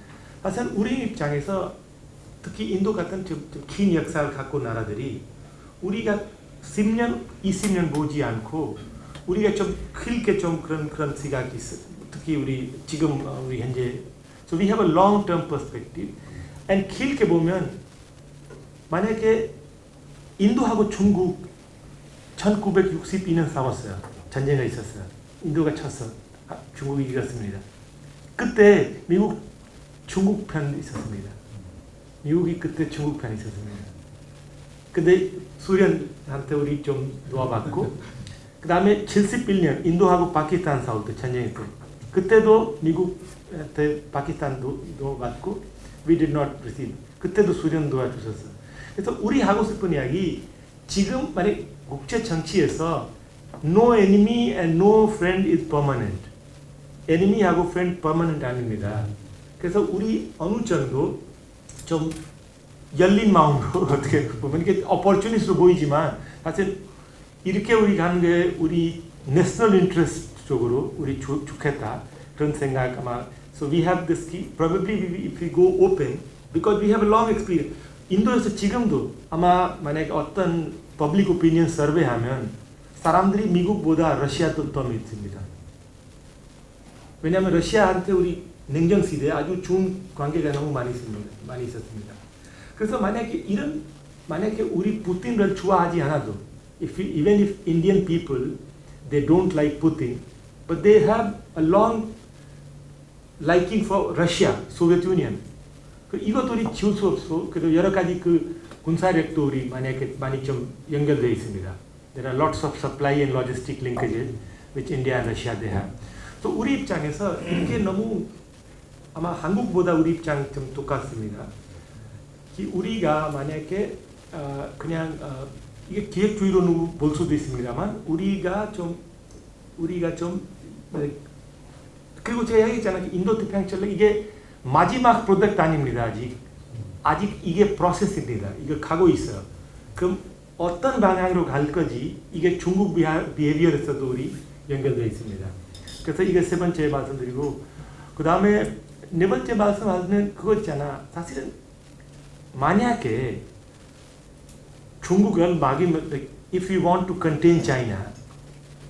[SPEAKER 3] 사실 우리 입장에서 특히 인도 같은 긴 역사를 갖고 나라들이 우리가 10년, 20년 보지 않고 우리가 좀 길게 좀 그런 생각이 있어요. 특히 우리 지금 우리 현재 so we have a long term perspective and 길게 보면 만약에 인도하고 중국 1962년 싸웠어요. 전쟁이 있었어요. 인도가 쳤어. 중국이 이겼습니다. 그때 미국 중국 편 있었습니다. 미국이 그때 중국 편 있었습니다. 근데 소련한테 우리 좀 도와받고 그 다음에 71년 인도하고 파키스탄 싸울 때 전쟁 때 그때도 미국한테 파키스탄 도와받고 we did not receive. 그때도 소련 도와주셨어요. 그래서 우리 하고 싶은 이야기 지금 만약 국제 정치에서 no enemy and no friend is permanent. enemy하고 friend permanent 아닙니다. 그래서 우리 어느 정도 좀 열린 마음으로 어떻게 보면 이게 opportunist로 보이지만 사실 이렇게 우리 가는 게 우리 national interest 쪽으로 우리 좋겠다 그런 생각 아마 so we have this key probably if we go open because we have a long experience. 인도에서 지금도 아마 만약에 어떤 public opinion survey 하면 사람들이 미국보다 러시아도 더 믿습니다. 왜냐하면 러시아한테 우리 냉전 시대에 아주 좋은 관계가 너무 많이 있었습니다. 그래서 만약에 우리 푸틴을 좋아하지 않아도 even if Indian people they don't like Putin but they have a long liking for Russia, Soviet Union. 이것도 우리 지울 수 없어. 그리고 여러 가지 그 군사력도 우리 만약에 많이 좀 연결되어 있습니다. There are lots of supply and logistic linkages which India and Russia they have. 또 우리 입장에서 이게 너무 아마 한국보다 우리 입장 좀 똑같습니다. 우리가 만약에 그냥 이게 기획주의로 볼 수도 있습니다만 우리가 좀 그리고 제가 얘기했잖아요. 인도 태평양 전략 이게 마지막 프로덕트 아닙니다. 아직 이게 프로세스입니다. 이거 가고 있어요. 그럼 어떤 방향으로 갈 거지 이게 중국 비헤비어에서도 우리 연결되어 있습니다. 그래서 이게 세 번째 말씀드리고 그 다음에 네 번째 말씀하면 그거 있잖아. 사실은 만약에 중국을 if we want to contain China,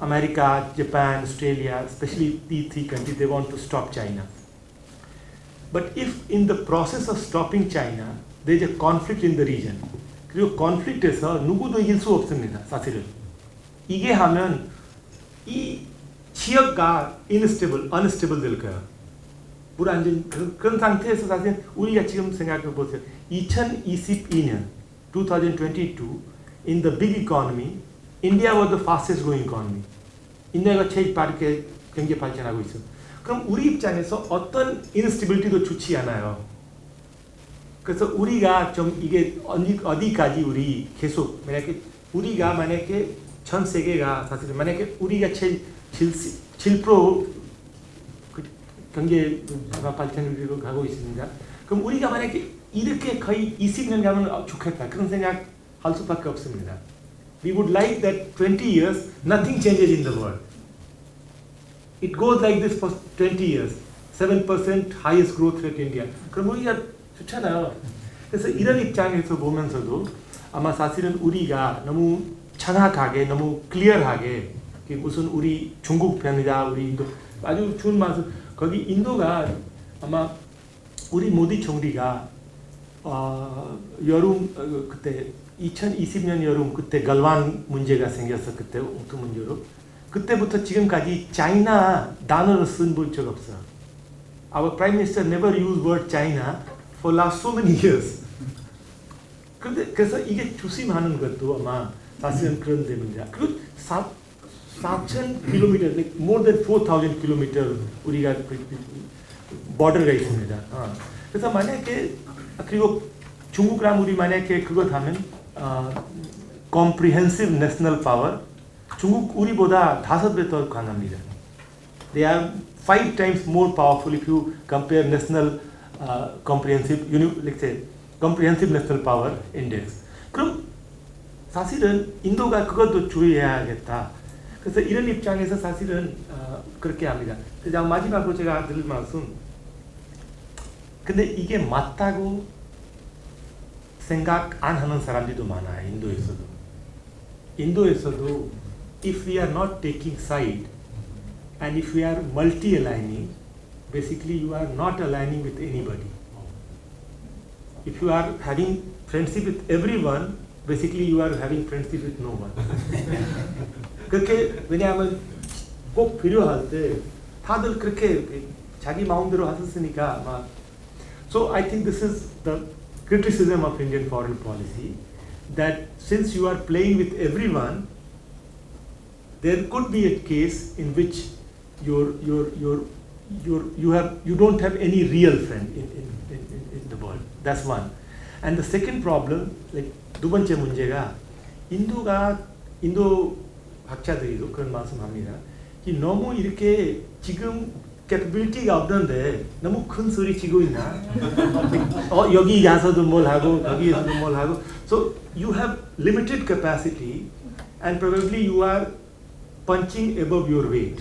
[SPEAKER 3] America, Japan, Australia, especially these three countries, they want to stop China. But if in the process of stopping China, there is a conflict in the region. 그리고 conflict에서 누구도 이길 수 없습니다. 사실은 이게 하면 이 지역가 unstable 될 거예요. 불안정 그런 상태에서 사실 우리가 지금 생각해 보세요. 2022년 2022 in the big economy, India was the fastest growing economy. 인도가 제일 빠르게 경제 발전하고 있어. 그럼 우리 입장에서 어떤 인스티빌리티도 좋지 않아요. 그래서 우리가 좀 이게 어디까지 우리 계속 만약에 우리가 만약에 전 세계가 사실 만약에 우리가 제일 7% 경제 발전으로 가고 있습니다. 그럼 우리가 만약에 이렇게 거의 20년 가면 좋겠다 그런 생각 할 수밖에 없습니다. We would like that 20 years nothing changes in the world. It goes like this for 20 years. 7% highest growth rate in India. 그럼 우리가 좋잖아요. 그래서 이런 입장에서 보면서도 아마 사실은 우리가 너무 정확하게 너무 클리어하게 무슨 우리 중국 편이다 우리 인도 아주 좋은 말씀 거기 인도가 아마 우리 모디 총리가 여름 그때 2020년 여름 그때 갈완 문제가 생겼어 그때 옥토 문제로 그때부터 지금까지 차이나 단어를 쓴 본 적 없어. Our Prime Minister never used word China for last so many years. 근데 그래서 이게 조심하는 것도 아마 사실은 그런 데입니다. 그리고 4,000km, like more than 4,000km 우리가 border가 있습니다. 그래서 만약에 그리고 중국랑 우리 만약에 그거 하면 comprehensive national power 중국 우리보다 5배 더 강합니다. They are 5 times more powerful if you compare national comprehensive national power index. 그럼 사실은 인도가 그것도 주의해야겠다. 그래서 이런 입장에서 사실은 그렇게 합니다. 그냥 마지막으로 제가 드릴 말씀. 근데 이게 맞다고 생각 안 하는 사람들도 많아요. 인도에서도 if we are not taking side and if we are multi-aligning, basically you are not aligning with anybody. If you are having friendship with everyone, basically you are having friendship with no one. 그렇게 왜냐하면 꼭 필요할 때 다들 그렇게 자기 마음대로 하셨으니까 막. So I think this is the criticism of Indian foreign policy that since you are playing with everyone, there could be a case in which you don't have any real friend in the world. That's one. And the second problem, like 두 번째 문제가 인도 학자들도 그런 말씀합니다. 너무 이렇게 지금 capability가 없는데 너무 큰 소리 치고 있나? 여기 가서도 뭘 하고 거기에서도 뭘 하고. So you have limited capacity and probably you are punching above your weight.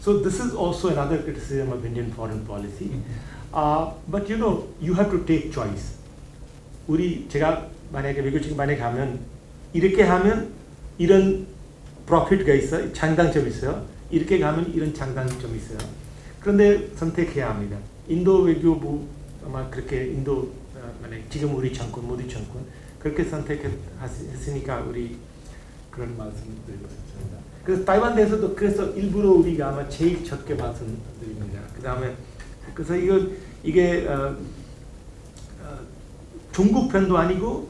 [SPEAKER 3] So this is also another criticism of Indian foreign policy. But you know, you have to take choice. 제가 만약에 미국 지금 만약에 가면 이렇게 하면 이런 프로핏가 있어, 장단점이 있어요. 이렇게 가면 이런 장단점이 있어요. 그런데 선택해야 합니다. 인도 외교부 아마 그렇게 인도 만약 지금 우리 정권, 모디 정권 그렇게 선택했으니까 우리 그런 말씀드리고 싶습니다. 그래서 타이완 대해서도 그래서 일부러 우리가 아마 제일 적게 말씀드립니다. 그다음에 그래서 이게 중국 편도 아니고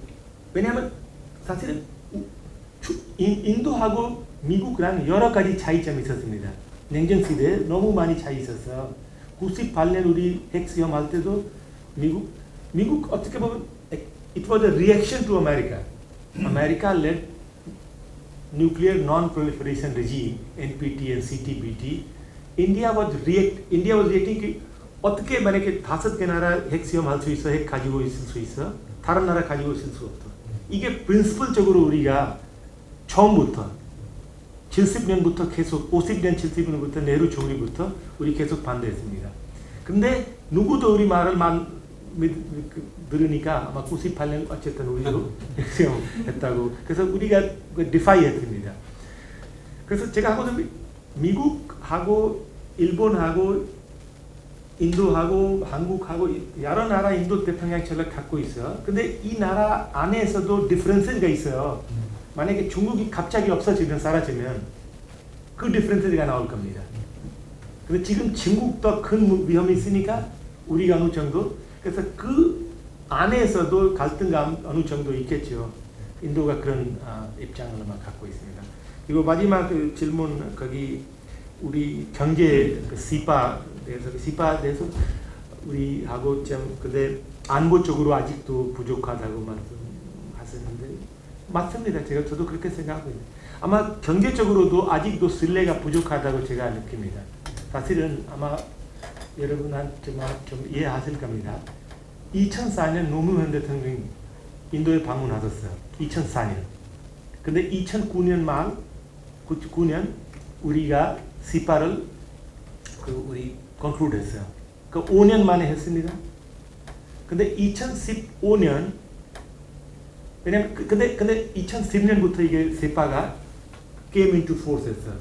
[SPEAKER 3] 왜냐하면 사실은 인도하고 미국랑 여러 가지 차이점이 있었습니다. 냉전 시대에 너무 많이 차이 있었어요. 98년 우리 핵시험 할 때도 미국 어떻게 보면 it was a reaction to America. America led nuclear non-proliferation regime, NPT and CTBT. India was reacting. 어떻게 만약에 5개 나라 핵시험 할 수 있어, 핵 가지고 있을 수 있어, 다른 나라 가지고 있을 수 없어. 이게 프린시플적으로 우리가 처음부터 70년부터 계속 50년 70년부터 네루 총리부터 우리 계속 반대했습니다. 근데 누구도 우리 말을 들으니까 아마 98년 어쨌든 우리도 핵시험 했다고. 그래서 우리가 디파이 했습니다. 그래서 제가 하고는 미국하고 일본하고 인도하고 한국하고 여러 나라 인도 태평양 전략 갖고 있어요. 근데 이 나라 안에서도 디퍼런스가 있어요. 만약에 중국이 갑자기 없어지면 사라지면 그 디퍼런스가 나올 겁니다. 근데 지금 중국도 큰 위험이 있으니까 우리가 어느 정도 그래서 그 안에서도 갈등감 어느 정도 있겠죠. 인도가 그런 입장을 갖고 있습니다. 그리고 마지막 그 질문 거기 우리 경제 그 시파에 대해서 우리하고 좀 근데 안보 쪽으로 아직도 부족하다고 말씀하셨는데 맞습니다. 저도 그렇게 생각합니다. 아마 경제적으로도 아직도 신뢰가 부족하다고 제가 느낍니다. 사실은 아마 여러분한테 좀 이해하실 겁니다. 2004년 노무현 대통령이 인도에 방문하셨어요. 2004년. 근데 2009년 말 9년 우리가 시파를 우리 conclude 했어요. 그 5년 만에 했습니다. 근데 2015년 왜냐면 근데 2010년부터 이게 시파가 came into force 했어요.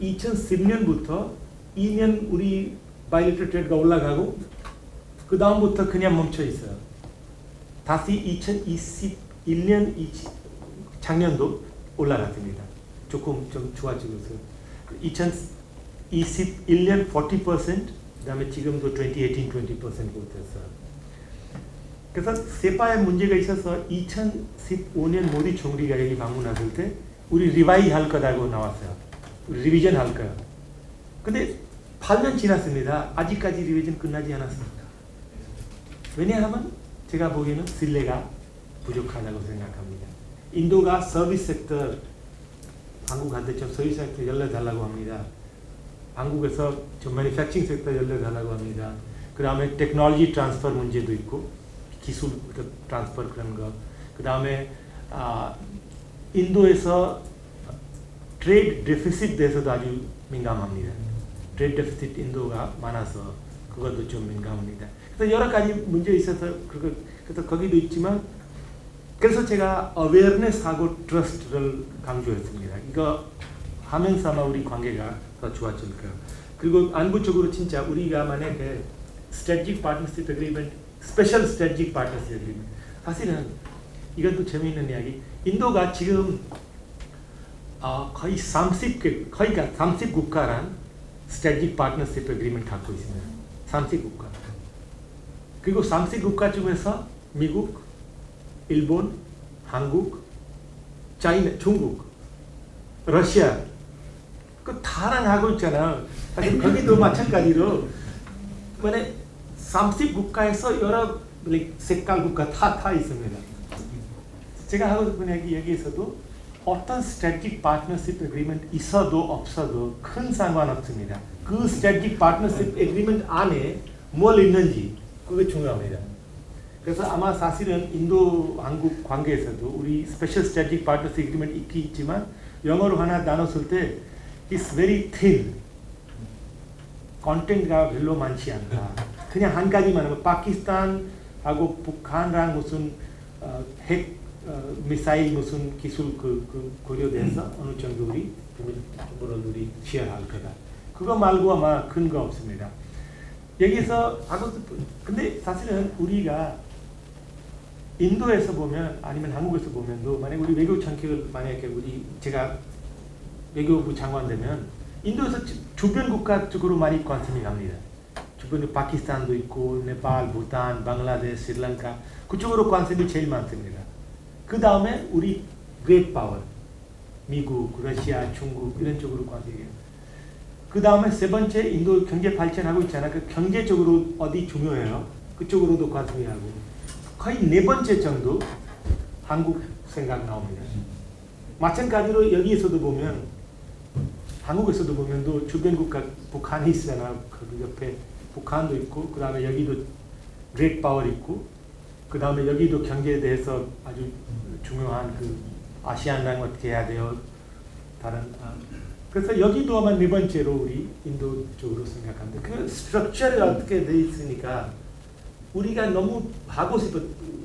[SPEAKER 3] 2010년부터 2년 우리 bilateral trade가 올라가고 그 다음부터 그냥 멈춰 있어요. 다시 2021년 작년도 올라갔습니다. 조금 좀 좋아지고 있어요. 2021년 40%, 그다음에 지금도 2018 20% 됐어요. 그래서 세파에 문제가 있어서 2015년 모디 총리가 여기 방문했을 때 우리 리바이 할 거라고 나왔어요. 우리 리비전 할 거예요. 근데 8년 지났습니다. 아직까지 리비전 끝나지 않았습니다. 왜냐하면 제가 보기에는 신뢰가 부족하다고 생각합니다. 인도가 서비스 섹터 한국한테 좀 서비스 섹터 열려달라고 합니다. 한국에서 좀 매니팩처링 섹터 열려달라고 합니다. 그 다음에 테크놀로지 트랜스퍼 문제도 있고 기술 트랜스퍼 그런 거. 그 다음에 인도에서 트레이드 데피시트 대해서도 아주 민감합니다. 트레이드 데피시트 인도가 많아서 그것도 좀 민감합니다. 그래서 여러 가지 문제 있어서 그래서 거기도 있지만 그래서 제가 awareness하고 trust를 강조했습니다. 이거 하면서 아마 우리 관계가 더 좋아질 거예요. 그리고 안보적으로 진짜 우리가 만약에 strategic partnership agreement, special strategic partnership agreement 사실은 이것도 재미있는 이야기. 인도가 지금 거의 30국가란 strategic partnership agreement 갖고 있습니다. 30국가. 그리고 30국가 중에서 미국, 일본, 한국, 차이나, 중국, 러시아 그 다랑 하고 있잖아요. 사실 거기도 마찬가지로 만약 30국가에서 여러 색깔 국가 다 있습니다. 제가 하고 싶은 얘기 여기에서도 어떤 strategic partnership agreement 있어도 없어도 큰 상관없습니다. 그 strategic partnership agreement 안에 뭘 있는지 그게 중요합니다. 그래서 아마 사실은 인도 한국 관계에서도 우리 Special Strategic Partnership Agreement 있지만 영어로 하나 나눴을 때 it's very thin. 컨텐츠가 별로 많지 않다. 그냥 한 가지만 하면 파키스탄하고 북한랑 무슨 핵 미사일 무슨 기술 고려돼서 어느 정도 우리 시행할 거다. 그거 말고 아마 큰 거 없습니다. 여기서 근데 사실은 우리가 인도에서 보면 아니면 한국에서 보면도 만약 우리 외교 정책을 만약에 제가 외교부 장관 되면 인도에서 주변 국가 쪽으로 많이 관심이 갑니다. 주변에 파키스탄도 있고 네팔, 부탄, 방글라데시, 스리랑카 그쪽으로 관심이 제일 많습니다. 그 다음에 우리 그레이트 파워 미국, 러시아, 중국 이런 쪽으로 관심이 그 다음에 세 번째 인도 경제 발전하고 있잖아. 그 경제적으로 어디 중요해요? 그쪽으로도 관심이 하고 거의 네 번째 정도 한국 생각 나옵니다. 마찬가지로 여기에서도 보면 한국에서도 보면도 주변 국가 북한이 있잖아. 그 옆에 북한도 있고 그 다음에 여기도 그레이트 파워 있고 그 다음에 여기도 경제에 대해서 아주 중요한 그 아시안랑 어떻게 해야 돼요? 다른 그래서 여기도 아마 네 번째로 우리 인도 쪽으로 생각합니다. 그 스트럭처가 어떻게 돼 있으니까 우리가 너무 하고 싶어.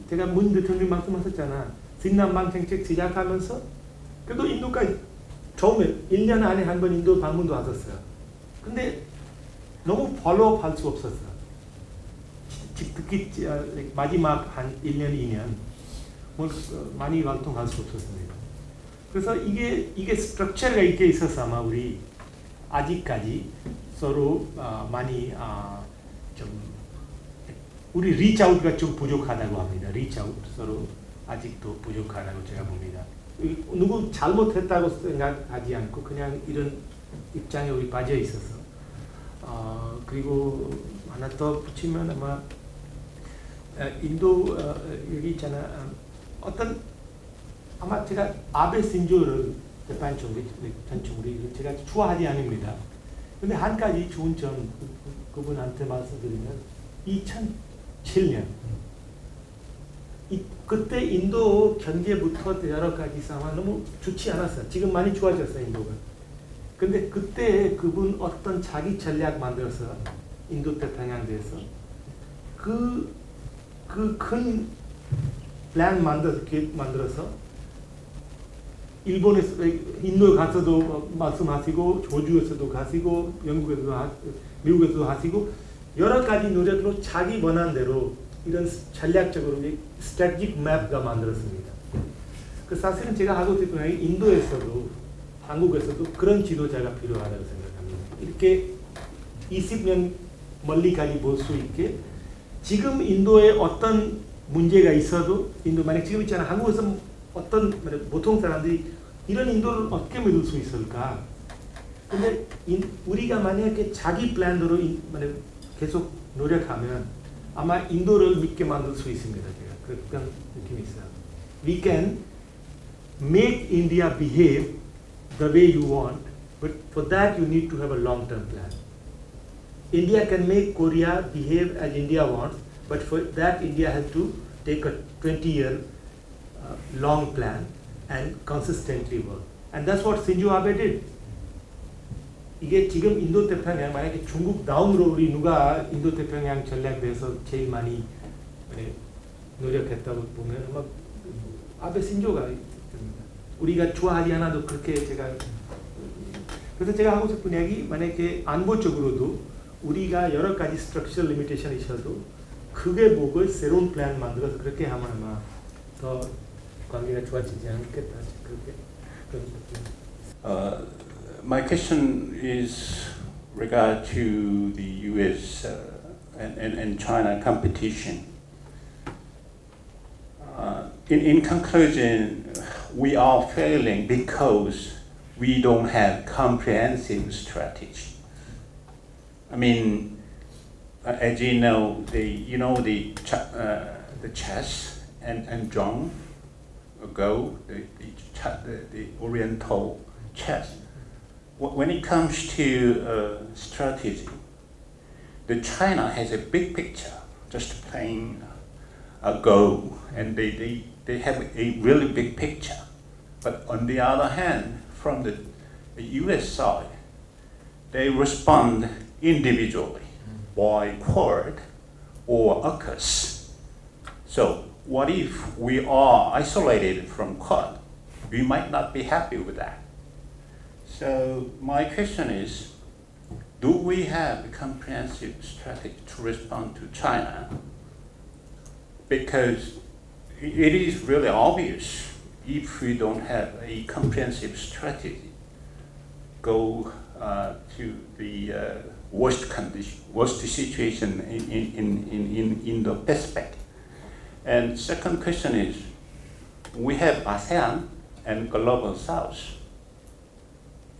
[SPEAKER 3] 제가 문 대통령 말씀하셨잖아. 진남방 정책 시작하면서 그래도 인도까지 처음에 1년 안에 한 번 인도 방문도 하셨어요. 근데 너무 팔로우업 할 수 없었어요. 특히 마지막 한 1년, 2년 많이 활동할 수 없었습니다. 그래서 이게 스트럭처가 이렇게 있어서 아마 우리 아직까지 서로 많이 좀 우리 리치아웃가 좀 부족하다고 합니다. 리치아웃 서로 아직도 부족하다고 제가 봅니다. 누구 잘못했다고 생각하지 않고 그냥 이런 입장에 우리 빠져 있어서 그리고 하나 더 붙이면 아마 인도 여기 있잖아 어떤 아마 제가 아베 신조를 재판 총리를 제가 좋아하지 않습니다. 근데 한 가지 좋은 점 그분한테 말씀드리면 2007년 그때 인도 경제부터 여러 가지 상황 너무 좋지 않았어요. 지금 많이 좋아졌어요 인도가. 근데 그때 그분 어떤 자기 전략 만들어서 인도 태평양 대해서 그 큰 플랜 만들어서 일본에서 인도에 가서도 말씀하시고 호주에서도 가시고 영국에서도 미국에서도 하시고 여러 가지 노력으로 자기 원하는 대로 이런 전략적으로 스트래티직 맵가 만들었습니다. 그 사실은 제가 하고 싶은 게 인도에서도 한국에서도 그런 지도자가 필요하다고 생각합니다. 이렇게 20년 멀리까지 볼 수 있게 지금 인도에 어떤 문제가 있어도 인도 만약 지금 있잖아 한국에서 어떤 보통 사람들이 이런 인도를 어떻게 믿을 수 있을까? 근데 우리가 만약에 자기 플랜대로 계속 노력하면 아마 인도를 믿게 만들 수 있습니다. 제가 그런 느낌이 있어요. We can make India behave the way you want, but for that you need to have a long-term plan. India can make Korea behave as India wants, but for that India has to take a 20-year long plan and consistently work. And that's what Shinzo Abe did. 이게 지금 인도 태평양 만약에 중국 다음으로 우리 누가 인도 태평양 전략에 대해서 제일 많이 노력했다고 보면 아마 아베 신조가 있습니다. 우리가 좋아하지 않아도 그렇게 제가 그래서 제가 하고 싶은 이야기 만약에 안보적으로도 우리가 여러 가지 스트럭처럴 리미테이션이 있어도 크게 보고 새로운 플랜 만들어서 그렇게 하면 아마 더 관계가 좋아지지 않겠다 그렇게 그런 느낌.
[SPEAKER 6] My question is regard to the U.S. And China competition. In conclusion, we are failing because we don't have comprehensive strategy. I mean, as you know, the chess and Zhong ago, the Oriental chess. When it comes to strategy, the China has a big picture, just playing a Go, and they have a really big picture. But on the other hand, from the U.S. side, they respond individually by Quad or AUKUS. So what if we are isolated from Quad? We might not be happy with that. So my question is, do we have a comprehensive strategy to respond to China? Because it is really obvious if we don't have a comprehensive strategy, go to the worst condition, worst situation in the Pacific. And second question is, we have ASEAN and Global South.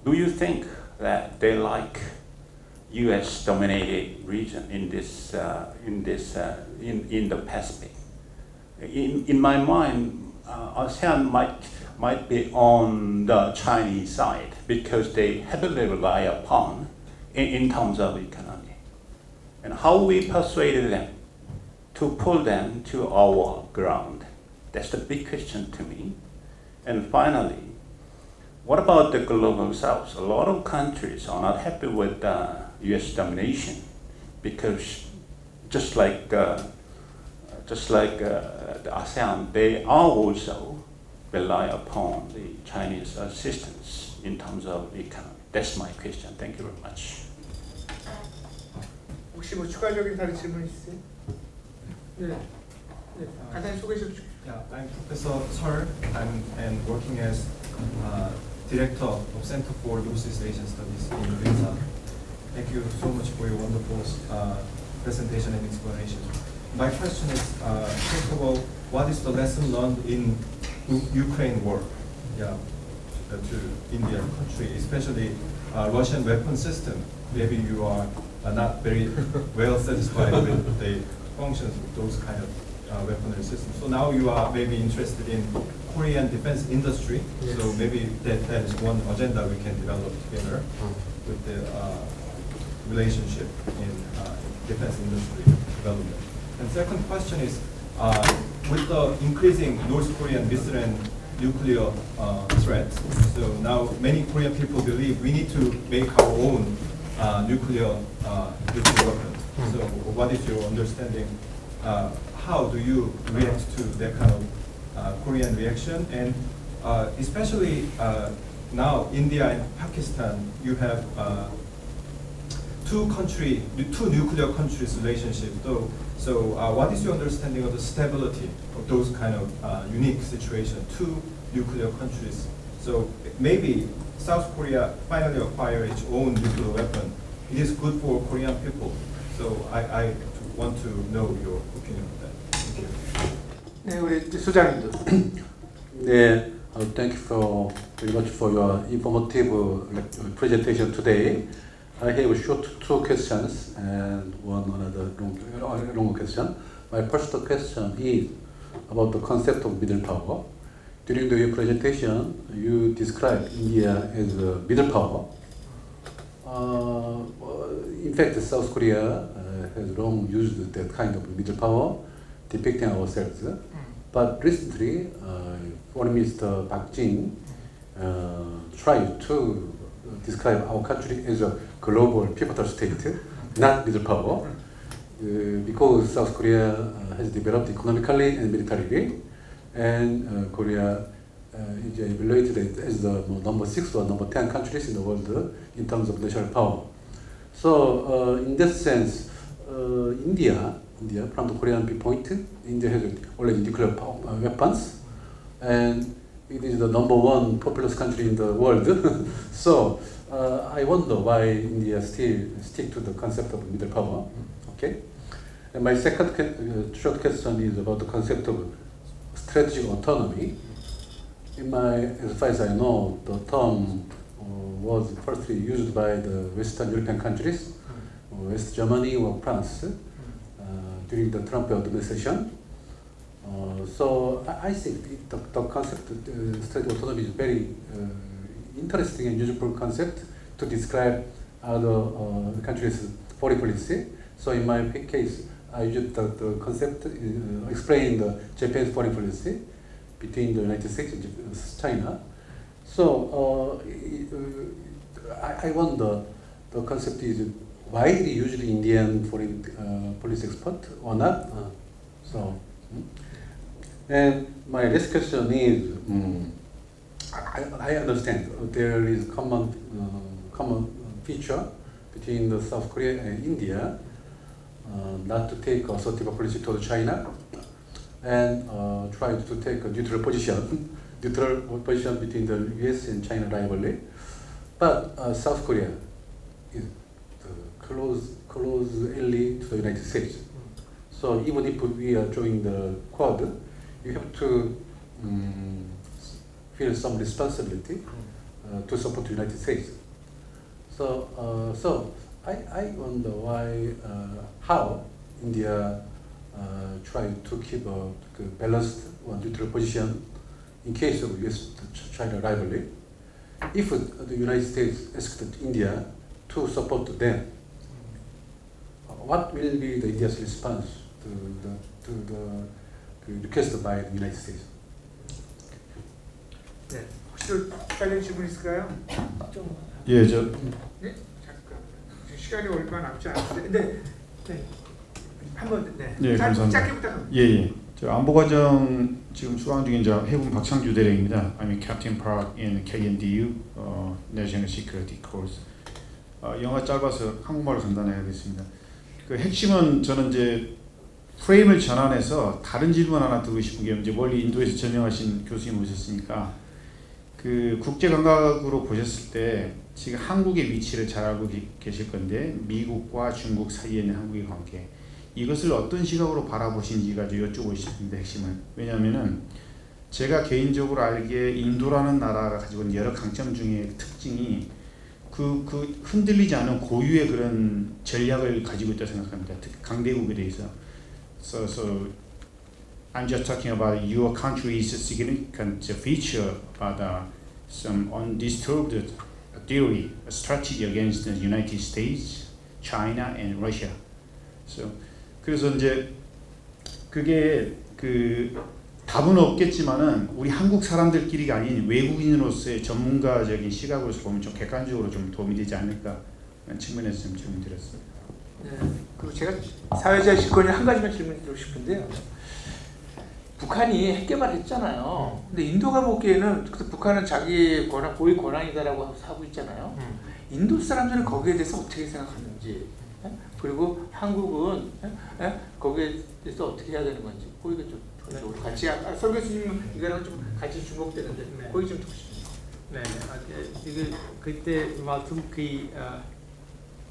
[SPEAKER 6] Do you think that they like U.S.-dominated region in the Pacific? In my mind, ASEAN might be on the Chinese side because they heavily rely upon in terms of economy. And how we persuaded them to pull them to our ground? That's the big question to me. And finally, what about the Global South? A lot of countries are not happy with U.S. domination because just like the ASEAN, they are also rely upon the Chinese assistance in terms of economy. That's my question. Thank you very much.
[SPEAKER 2] 혹시 뭐 추가적인 다른 질문 있으세요?
[SPEAKER 4] 네.
[SPEAKER 2] 간단히 소개해 주십시오.
[SPEAKER 7] Yeah, I'm Professor Seol. I'm working as Director of Center for Northeast Asian Studies in Unsa. Thank you so much for your wonderful presentation and explanation. My question is, first of all, what is the lesson learned in Ukraine war? Yeah, to Indian country, especially Russian weapon system. Maybe you are not very well satisfied with the functions of those kind of weaponry systems. So now you are maybe interested in Korean defense industry.
[SPEAKER 3] Yes.
[SPEAKER 7] So maybe that is one agenda we can develop together with the relationship in defense industry development. And second question is, with the increasing North Korean missile and nuclear threat, so now many Korean people believe we need to make our own nuclear weapon. So what is your understanding? How do you react to that kind of Korean reaction? And especially now, India and Pakistan, you have two nuclear countries relationship. So what is your understanding of the stability of those kind of unique situation, two nuclear countries? So maybe South Korea finally acquire its own nuclear weapon. It is good for Korean people. So I want to know your opinion on that. Thank you.
[SPEAKER 2] 네, 우리 소장님도.
[SPEAKER 1] 네, thank you very much for your informative presentation today. I have short two questions and one another long question. My first question is about the concept of middle power. During your presentation, you described India as a middle power. In fact, South Korea has long used that kind of middle power, depicting ourselves. But recently, Foreign Minister Park Jin tried to describe our country as a global pivotal state, not middle power, because South Korea has developed economically and militarily, and Korea is evaluated as the number 6 or number 10 countries in the world in terms of national power. So in that sense, India, from the Korean viewpoint, India has already nuclear weapons, and it is the number 1 populous country in the world. So I wonder why India still stick to the concept of middle power. Okay. And my second short question is about the concept of strategic autonomy. As far as I know, the term was firstly used by the Western European countries, West Germany or France, during the Trump administration. So I think the concept of strategic autonomy is very interesting and useful concept to describe other countries' foreign policy. So in my case, I used the concept explain the Japan's foreign policy between the United States and China. So I wonder the concept is widely used in Indian foreign policy expert or not. And my last question is, I understand there is common feature between the South Korea and India, not to take assertive policy toward China, and try to take a neutral position between the U.S. and China rivalry. But South Korea is close ally to the United States. So even if we are joining the Quad, you have to feel some responsibility to support the United States. So I wonder why, how India tried to keep a balanced or neutral position in case of U.S.-China rivalry. If the United States asked India to support them, what will be the India's response to the request by the United States?
[SPEAKER 2] 네, 혹시 관련 질문 있을까요?
[SPEAKER 8] 예, 저
[SPEAKER 2] 네, 잠깐. 시간이 얼마 남지 않은데, 네, 한번 네,
[SPEAKER 8] 예, 감사합니다.
[SPEAKER 2] 짧게 부탁합니다.
[SPEAKER 8] 예. 저 안보과정 지금 수강 중인 저 해군 박창규 대령입니다. I'm Captain Park in KNDU National Security Course. 영어 짧아서 한국말로 간단히 하겠습니다. 그 핵심은 저는 이제 프레임을 전환해서 다른 질문 하나 드리고 싶은 게 이제 멀리 인도에서 전형하신 교수님 오셨으니까 그 국제 감각으로 보셨을 때 지금 한국의 위치를 잘 알고 계실 건데 미국과 중국 사이에 있는 한국의 관계 이것을 어떤 시각으로 바라보신지가 여쭤보고 싶은데 핵심은 왜냐하면은 제가 개인적으로 알기에 인도라는 나라가 가지고 있는 여러 강점 중에 특징이 그 흔들리지 않은 고유의 그런 전략을 가지고 있다고 생각합니다. 특히 강대국에 대해서. So I'm just talking about your country's significant feature, but some undisturbed theory, a strategy against the United States, China, and Russia. So 그래서 이제 그게 그 답은 없겠지만은 우리 한국 사람들끼리가 아닌 외국인으로서의 전문가적인 시각으로서 보면 좀 객관적으로 좀 도움이 되지 않을까 하는 측면에서 좀 질문드렸습니다.
[SPEAKER 2] 네. 그리고 제가 사회자 직권이 한 가지만 질문드리고 싶은데요. 북한이 핵 개발했잖아요. 근데 인도가 보기에는 북한은 자기 권한, 고유 권한이다라고 하고 있잖아요. 인도 사람들은 거기에 대해서 어떻게 생각하는지, 그리고 한국은 거기에 대해서 어떻게 해야 되는 건지, 거기가 좀 전체적으로 같이 설 교수님 이거랑 좀 같이 주목되는데
[SPEAKER 9] 네.
[SPEAKER 2] 거기 좀 듣고 싶습니다.
[SPEAKER 9] 네, 이게 그때 말씀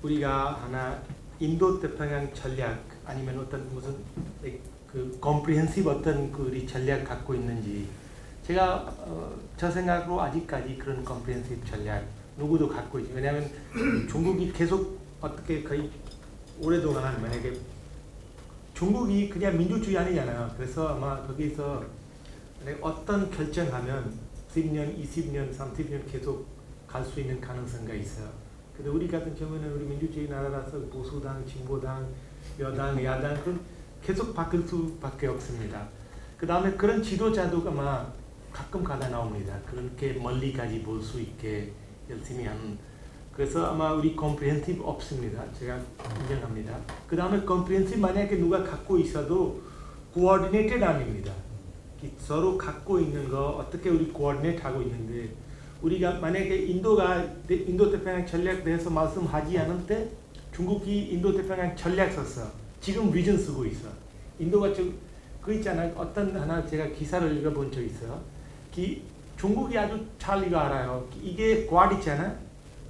[SPEAKER 9] 우리가 하나 인도 태평양 전략 아니면 어떤 무슨 그 컴프리헨시브 어떤 그 우리 전략 갖고 있는지 제가 저 생각으로 아직까지 그런 컴프리헨시브 전략 누구도 갖고 있지. 왜냐하면 중국이 계속 어떻게 거의 오랫동안 만약에 중국이 그냥 민주주의 아니잖아요. 그래서 아마 거기서 어떤 결정하면 10년, 20년, 30년 계속 갈 수 있는 가능성이 있어요. 근데 우리 같은 경우는 우리 민주주의 나라라서 보수당, 진보당, 여당, 야당 그런 계속 바뀔 수밖에 없습니다. 그 다음에 그런 지도자도 아마 가끔 가다 나옵니다. 그렇게 멀리까지 볼 수 있게 열심히 하는. 그래서 아마 우리 컴프리헨시브 없습니다. 제가 인정합니다. 그 다음에 컴프리헨시브 만약에 누가 갖고 있어도 코어디네이티드 아닙니다. 서로 갖고 있는 거 어떻게 우리 코어디네이트 하고 있는데 우리가 만약에 인도가 인도 태평양 전략에 대해서 말씀하지 않을 때 중국이 인도 태평양 전략 썼어. 지금 비전 쓰고 있어. 인도가 좀 그 있잖아요. 어떤 하나 제가 기사를 읽어본 적 있어요. 중국이 아주 잘 이거 알아요. 이게 쿼드 있잖아.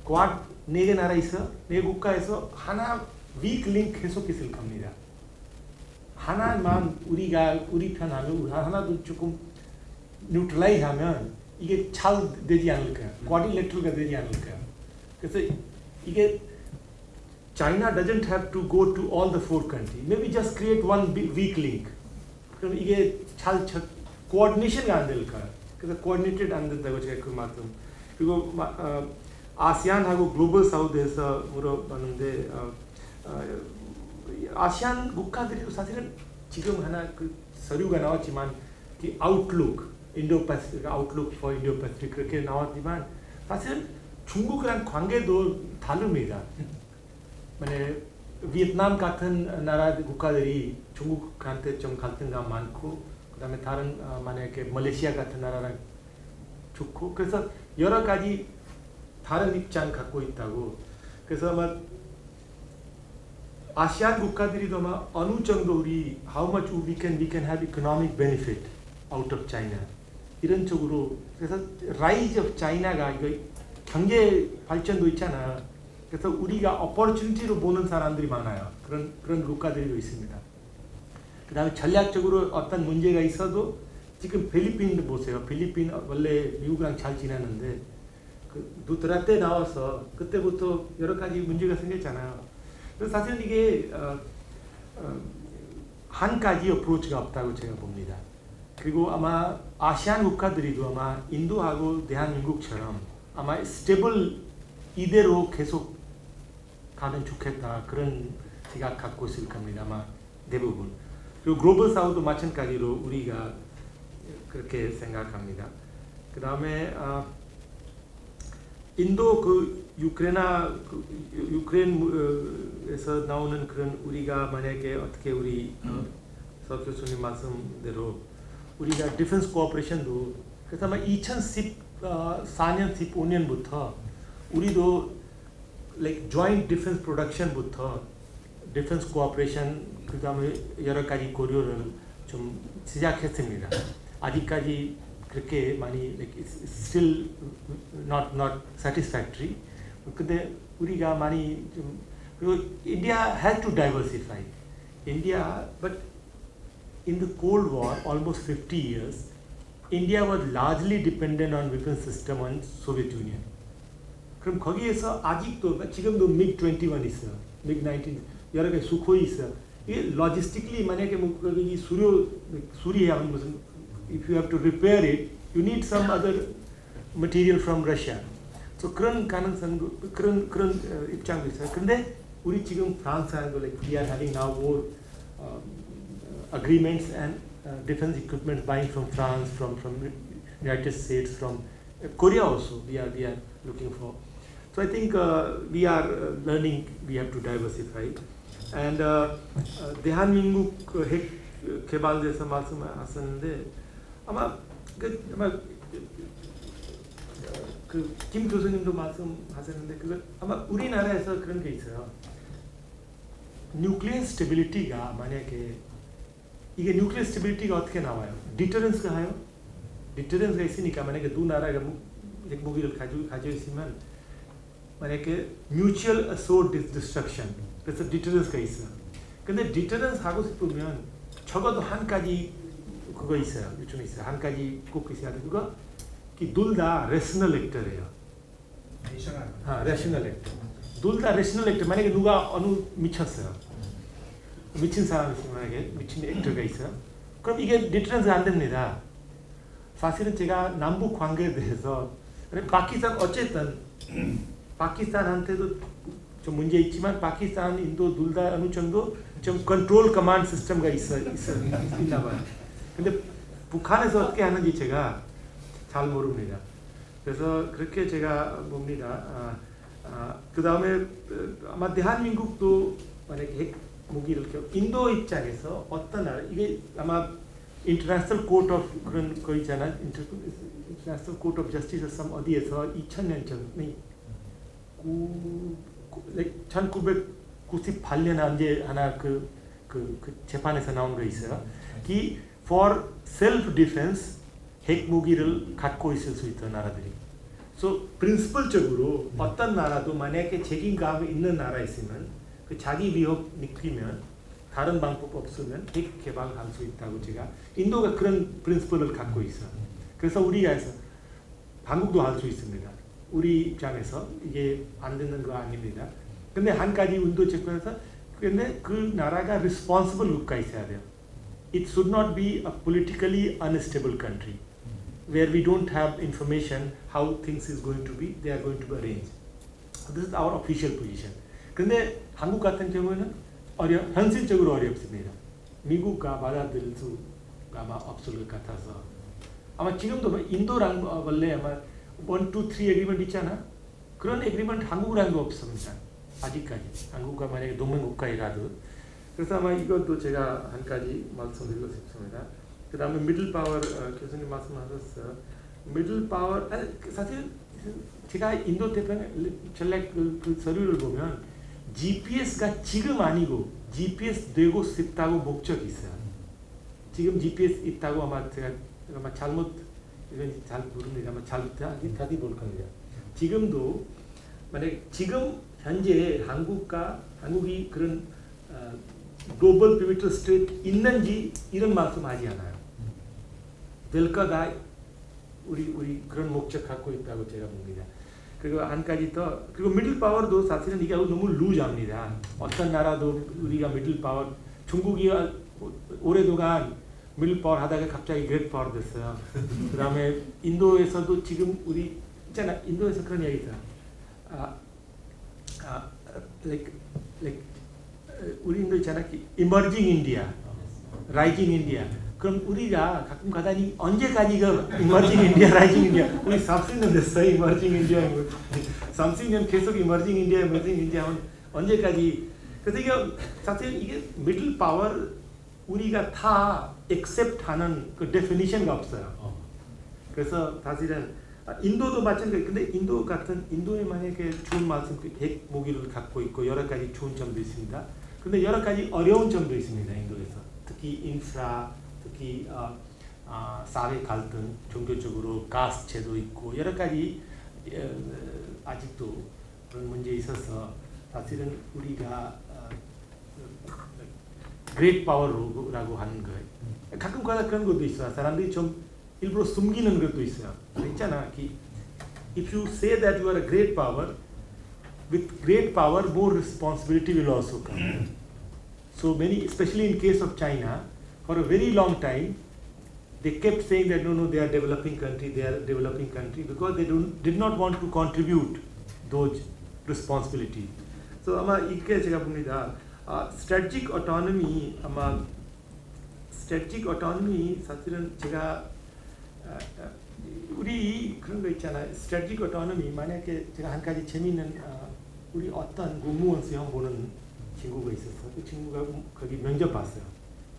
[SPEAKER 9] 쿼드 4개 나라 있어. 4 국가에서 하나 weak link 계속 있을 겁니다. 하나만 우리가 우리 편하면 하나도 조금 뉴트럴라이즈 하면 이게 잘 되지 않을 거야. 쿼드리લે터럴가 되지 않을 거야. 그래서 이게 China doesn't have to go to all the 4 countries. Maybe just create one weak link. 그럼 이게 잘 코어디네이션이 안 될 거야. 그래서 코어디네이티드 안 된다고 제가 그 말씀. 그리고 아시안하고 글로벌 사우드에서 물어봤는데 아시안 국가들이 사실은 지금 하나 그 서류가 나왔지만 그 아웃룩 인도-패시픽 아웃룩 for 인도-패시픽 그렇게 나왔지만 사실 중국이랑 관계도 다릅니다. 만약에 베트남 같은 나라 국가들이 중국한테 좀 갈등감 많고 그다음에 다른 만약에 말레이시아 같은 나라랑 좋고 그래서 여러 가지 다른 입장 갖고 있다고. 그래서 아마 아시안 국가들이 아마 어느 정도 우리 how much we can have economic benefit out of China 이런 쪽으로. 그래서 rise of China가 이거 경제 발전도 있잖아. 그래서 우리가 opportunity로 보는 사람들이 많아요. 그런 국가들도 있습니다. 그 다음에 전략적으로 어떤 문제가 있어도 지금 필리핀도 보세요. 필리핀 원래 미국이랑 잘 지내는데 그 두테르테 나와서 그때부터 여러 가지 문제가 생겼잖아요. 그래서 사실 이게 한 가지 어프로치가 없다고 제가 봅니다. 그리고 아마 아시안 국가들이도 아마 인도하고 대한민국처럼 아마 스테이블 이대로 계속 가면 좋겠다 그런 생각 갖고 있을 겁니다. 아마 대부분. 그리고 글로벌 사우도 마찬가지로 우리가 그렇게 생각합니다. 그 다음에 인도 그 유크레인에서 나오는 그런 우리가 만약에 어떻게 우리 서 교수님 말씀대로 우리가 디펜스 코오퍼레이션도 그래서 아마 2014년 15년부터 우리도 like joint defense production부터 defense cooperation 그 다음에 여러 가지 고려를 좀 시작했습니다. 아직까지 그렇게 많이 like still not satisfactory. 근데 우리가 많이 좀 그리고 India has to diversify. India, but in the Cold War, almost 50 years, India was largely dependent on weapon system on Soviet Union. 그럼 거기에서 아직도 지금도 MiG-21 있어요. MiG-19 여러 가지 수코이 있어요. 이게 logistically 만약에 뭐 거기 수리해야 하면 무슨 if you have to repair it, you need some other material from Russia. So 그런 가능성도 그런 입장도 있어요. 근데 우리 지금 프랑스하고 like we are having now more agreements and defense equipment buying from France, from United States, from Korea also. We are looking for. So I think we are learning. We have to diversify. And 대한민국 핵 개발돼서 말씀하셨는데 아마 김 교수님도 말씀하셨는데 그거 아마 우리나라에서 그런 게 있어요. 뉴클리어 스테빌리티가 만약에 이게 뉴클리어 스테빌리티가 어떻게 나와요? 디터런스가 해요? 디터런스가 있으니까 만약에 두 나라가 무기를 가지고 있으면 만약에 mutual assured destruction 그래서 디터런스가 있어요. 근데 디터런스 하고 싶으면 적어도 한 가지 그거 있어요. 요즘에 있어요. 한 가지 꼭 있어야 돼. 그거 둘 다 레셔널 액터예요. 레셔널 액터. 둘 다 레셔널 액터. 만약에 누가 어느 미쳤어요. 미친 사람이 만약에 미친 액터가 있어요. 그럼 이게 디터런스가 안 됩니다. 사실은 제가 남북 관계에 대해서 파키스탄 어쨌든 파키스탄한테도 좀 문제 있지만 파키스탄, 인도 둘 다 어느 정도 좀 컨트롤 커맨드 시스템가 있나 봐요. 근데 북한에서 어떻게 하는지 제가 잘 모릅니다. 그래서 그렇게 제가 봅니다. 그 다음에 아마 대한민국도 만약에 핵 무기를 인도 입장에서 어떤 나라 이게 아마 인터내셔널 코트 오브 그런 거 있잖아. 인터내셔널 코트 오브 저스티스 어디에서 2000년쯤 1998년 언제 하나 그 재판에서 나온 거 있어요. 이 for self defense 핵 무기를 갖고 있을 수 있던 나라들이. So principal적으로 어떤 나라도 만약에 책임감이 있는 나라 있으면 그 자기 위협 느끼면 다른 방법 없으면 핵 개발할 수 있다고 제가 인도가 그런 프린시플을 갖고 있어요. 그래서 우리가 해서 한국도 할 수 있습니다. 우리 입장에서 이게 안 되는 거 아닙니다. 근데 한 가지 운도 측면에서 근데 그 나라가 responsible 국가 있어야 돼요. It should not be a politically unstable country where we don't have information how things is going to be, they are going to be arranged. This is our official position. 근데 한국 같은 경우는 현실적으로 어렵습니다. 미국과 받아들일 수가 아마 없을 것 같아서 아마 지금도 인도랑 원래 아마 1, 2, 3 에그리먼트 있잖아. 그런 에그리먼트 한국랑도 없습니다. 아직까지. 한국과 만약에 동맹국가이라도. 그래서 아마 이것도 제가 한 가지 말씀드리고 싶습니다. 그 다음에 미들 파워 교수님 말씀하셨어요. 미들 파워 사실 제가 인도 태평양 전략 그 서류를 보면 GPS가 지금 아니고 GPS 되고 싶다고 목적이 있어요. 지금 GPS 있다고 아마 제가 아마 잘못 이건 잘 모릅니다. 아마 다시 볼 겁니다. 지금도 만약 지금 현재 한국이 그런 글로벌 피비털 스테이트 있는지 이런 말씀하지 않아요. 될 거다 우리 그런 목적 갖고 있다고 제가 봅니다. 그리고 한 가지 더 그리고 미들 파워도 사실은 이게 너무 루즈합니다. 어떤 나라도 우리가 미들 파워 중국이 오랫동안 미들 파워 하다가 갑자기 그레이트 파워 됐어요. 그다음에 인도에서도 지금 우리 있잖아. 인도에서 그런 얘기 있어요. 우리 인도 있잖아. emerging India, rising India. 그럼 우리가 가끔 가다니 언제까지 그 emerging India, rising India 우리 30년 됐어요. emerging India 30년 계속 emerging India 하면 언제까지? 그래서 이게 사실 이게 middle power 우리가 다 accept하는 그 definition가 없어요. 그래서 사실은 인도도 마찬가지. 근데 인도에 만약에 좋은 말씀 핵 무기를 갖고 있고 여러 가지 좋은 점도 있습니다. 근데 여러 가지 어려운 점도 있습니다. 인도에서 특히 인프라, 특히 사회 갈등, 종교적으로 가스 제도 있고 여러 가지 아직도 그런 문제 있어서 사실은 우리가 그레이트 파워라고 하는 거예요. 가끔가다 그런 것도 있어요. 사람들이 좀 일부러 숨기는 것도 있어요. 있잖아. if you say that you are a great power, with great power, more responsibility will also come. So many, especially in case of China, for a very long time, they kept saying that no, they are developing country, because they did not want to contribute those responsibility. So 아마 이게 제가 봅니다. strategic autonomy 아마 strategic autonomy 사실은 제가 우리 그런 거 있잖아요. strategic autonomy 만약에 제가 한 가지 재미있는 우리 어떤 공무원 시험 보는 친구가 있었어. 그 친구가 거기 면접 봤어요.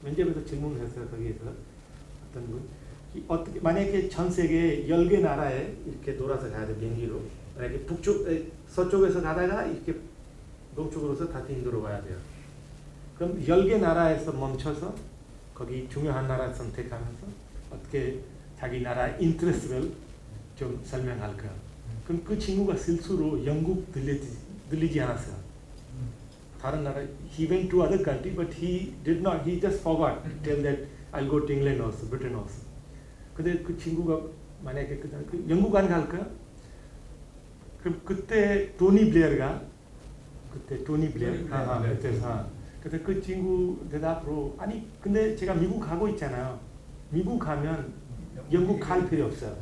[SPEAKER 9] 면접에서 질문을 했어요. 거기에서 어떤 분 어떻게 만약에 전 세계 10개 나라에 이렇게 돌아서 가야 돼 비행기로. 만약에 서쪽에서 가다가 이렇게 동쪽으로서 다시 인도로 가야 돼요. 그럼 10개 나라에서 멈춰서 거기 중요한 나라 선택하면서 어떻게 자기 나라 인트레스를 좀 설명할까요? 그럼 그 친구가 실수로 영국 들리지 않았어요. 다른 나라, he went to other country, but he did not, he just forgot to tell that I'll go to England also, Britain also. 근데 그 친구가 만약에 그 영국 안 갈까요? 그럼 그때 토니 블레어가 그때 그 친구 대답으로 아니 근데 제가 미국 가고 있잖아요. 미국 가면 영국 갈 필요 없어요.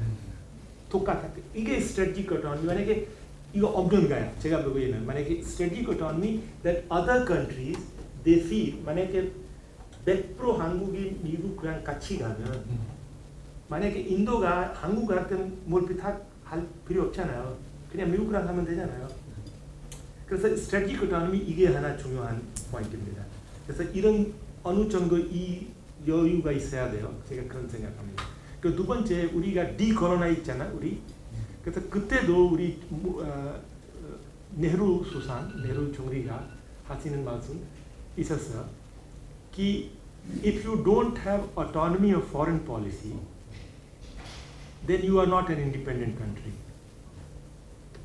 [SPEAKER 9] 똑같아. 이게 strategic autonomy. 만약에 이거 없는 거야. 제가 보기에는 만약에 strategic autonomy that other countries they feel 만약에 100% 한국이 미국이랑 같이 가면 만약에 인도가 한국 갈 때는 뭘 할 필요 없잖아요. 그냥 미국이랑 하면 되잖아요. 그래서 strategic autonomy 이게 하나 중요한 포인트입니다. 그래서 이런 어느 정도 이 여유가 있어야 돼요. 제가 그런 생각합니다. 그 두 번째 우리가 디콜로나이즈 있잖아 우리. 그래서 그때도 우리 네헤루 총리가 하시는 말씀 있었어요. कि if you don't have autonomy of foreign policy, then you are not an independent country.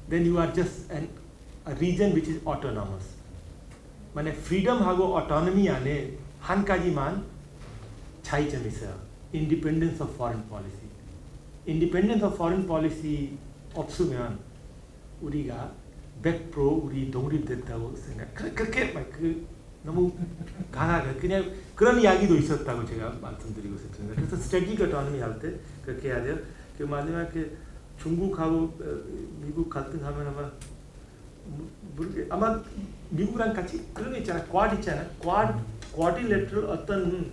[SPEAKER 9] Then you are just a region which is autonomous. माने freedom하고 autonomy 안에 한 가지만 차이점이 있어요. Independence of foreign policy. Independence of foreign policy 없으면 우리가 100% 우리 독립됐다고 생각. 그렇게 막 너무 강하게 그냥 그런 이야기도 있었다고 제가 말씀드리고 싶습니다. 그래서 strategic autonomy 할 때 그렇게 해야 돼요. 그 마지막에 중국하고 미국 갈등하면 아마 미국이랑 같이 그런 거 있잖아. 쿼드 있잖아. 쿼드리터럴 어떤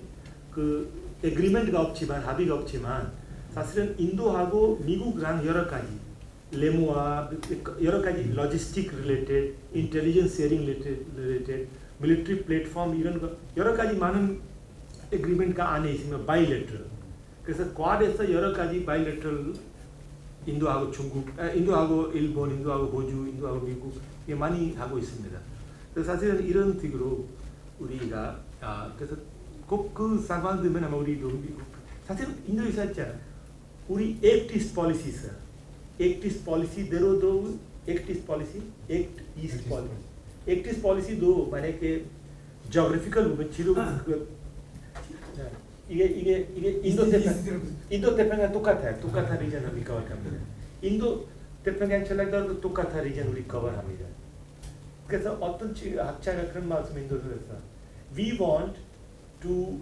[SPEAKER 9] 그 에그리먼트가 없지만 합의가 없지만 사실은 인도하고 미국이랑 여러 가지 레모아 여러 가지 로지스틱 릴레이티드, 인텔리전스 쉐어링 릴레이티드, 밀리터리 플랫폼 이런 거 여러 가지 많은 에그리먼트가 안에 있으면 바이레터럴. 그래서 쿼드에서 여러 가지 바이레터럴 인도하고 중국, 인도하고 일본, 인도하고 호주, 인도하고 미국 이게 많이 하고 있습니다. 그래서 사실은 이런 식으로 우리가 그래서 그 상황 되면 아마 우리도 미국 사실 인도에서 했잖아. 우리 Act East policy 있어요. Act East policy대로도 Act East policy, Act East policy. Act East policy도 만약에 geographical 보면 지로 이게 인도 태평양 똑같아요. 똑같은 리전 우리 커버합니다. 인도 태평양 전략도 똑같은 리전 우리 커버합니다. 그래서 어떤 학자가 그런 말씀을 인도에서 we want to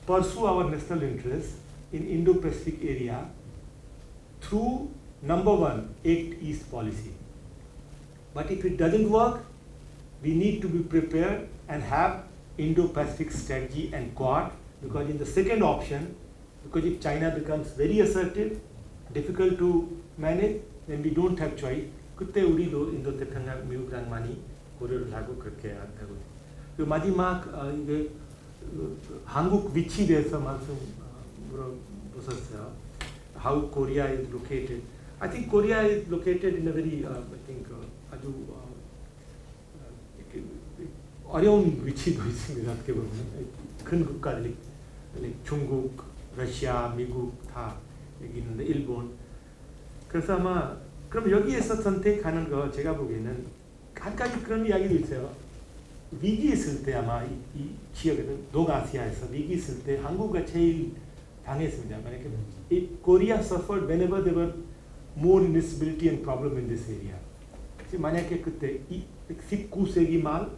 [SPEAKER 9] pursue our national interests in Indo-Pacific area through number one, Act East policy. But if it doesn't work, we need to be prepared and have Indo-Pacific strategy and Quad, because in the second option, because if China becomes very assertive, difficult to manage, then we don't have choice. 그때 우리도 인도 태평양 미국이랑 많이 고려를 하고 그렇게 한다고. 그 마지막 이게 한국 위치에 대해서 말씀 물어보셨어요. How Korea is located? I think Korea is located in a very 아주 어려운 위치도 있습니다. 어떻게 보면 큰 국가들이 중국, 러시아, 미국 다 여기 있는데 일본. 그래서 아마 그럼 여기에서 선택하는 거 제가 보기에는 한 가지 그런 이야기도 있어요. 위기 있을 때 아마 이 지역에서 동아시아에서 위기 있을 때 한국과 제일 당했습니다. 만약에 Korea suffered whenever there were more instability and problem in this area. 만약에 그때 19세기 말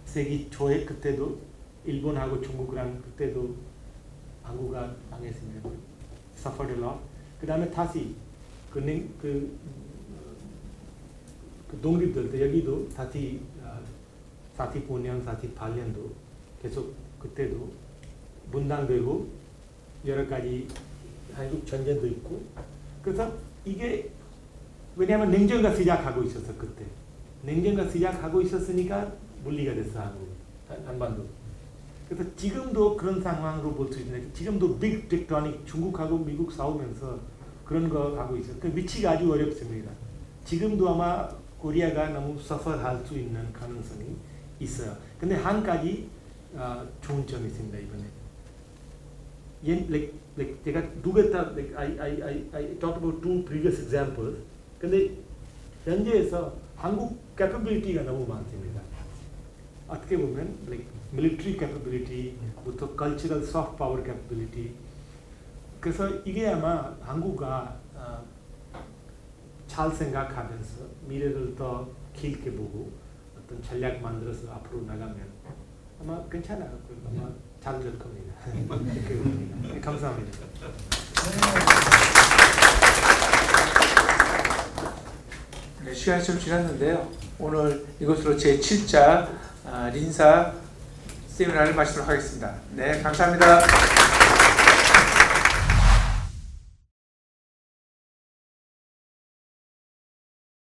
[SPEAKER 9] 20세기 초에 그때도 일본하고 중국이랑 그때도 한국가 당했습니다. suffered a lot. 그 다음에 다시 그 독립될 때 여기도 다시 45년, 48년도 계속 그때도 분당되고 여러 가지 한국 전쟁도 있고 그래서 이게 왜냐하면 냉전가 시작하고 있었어 그때 냉전가 시작하고 있었으니까 분리가 됐어 한국 한반도 그래서 지금도 그런 상황으로 볼 수 있는데 지금도 빅 텍토닉 중국하고 미국 싸우면서 그런 거 하고 있어요. 그 위치가 아주 어렵습니다. 지금도 아마 코리아가 너무 서퍼할 수 있는 가능성이 있어요. 근데 한 가지 좋은 점이 있습니다 이번에. 제가 두 개 다 I talked about two previous examples. 근데 현재에서 한국 capability가 너무 많습니다. 어떻게 보면 military capability부터 cultural soft power capability. 그래서 이게 아마 한국가 잘 생각하면서 미래를 더 길게 보고 어떤 전략 만들어서 앞으로 나가면 아마 괜찮아요. 아마 잘 될 겁니다. 네, 감사합니다.
[SPEAKER 2] 네, 시간이 좀 지났는데요. 오늘 이것으로 제7차 린사 세미나를 마치도록 하겠습니다. 네, 감사합니다.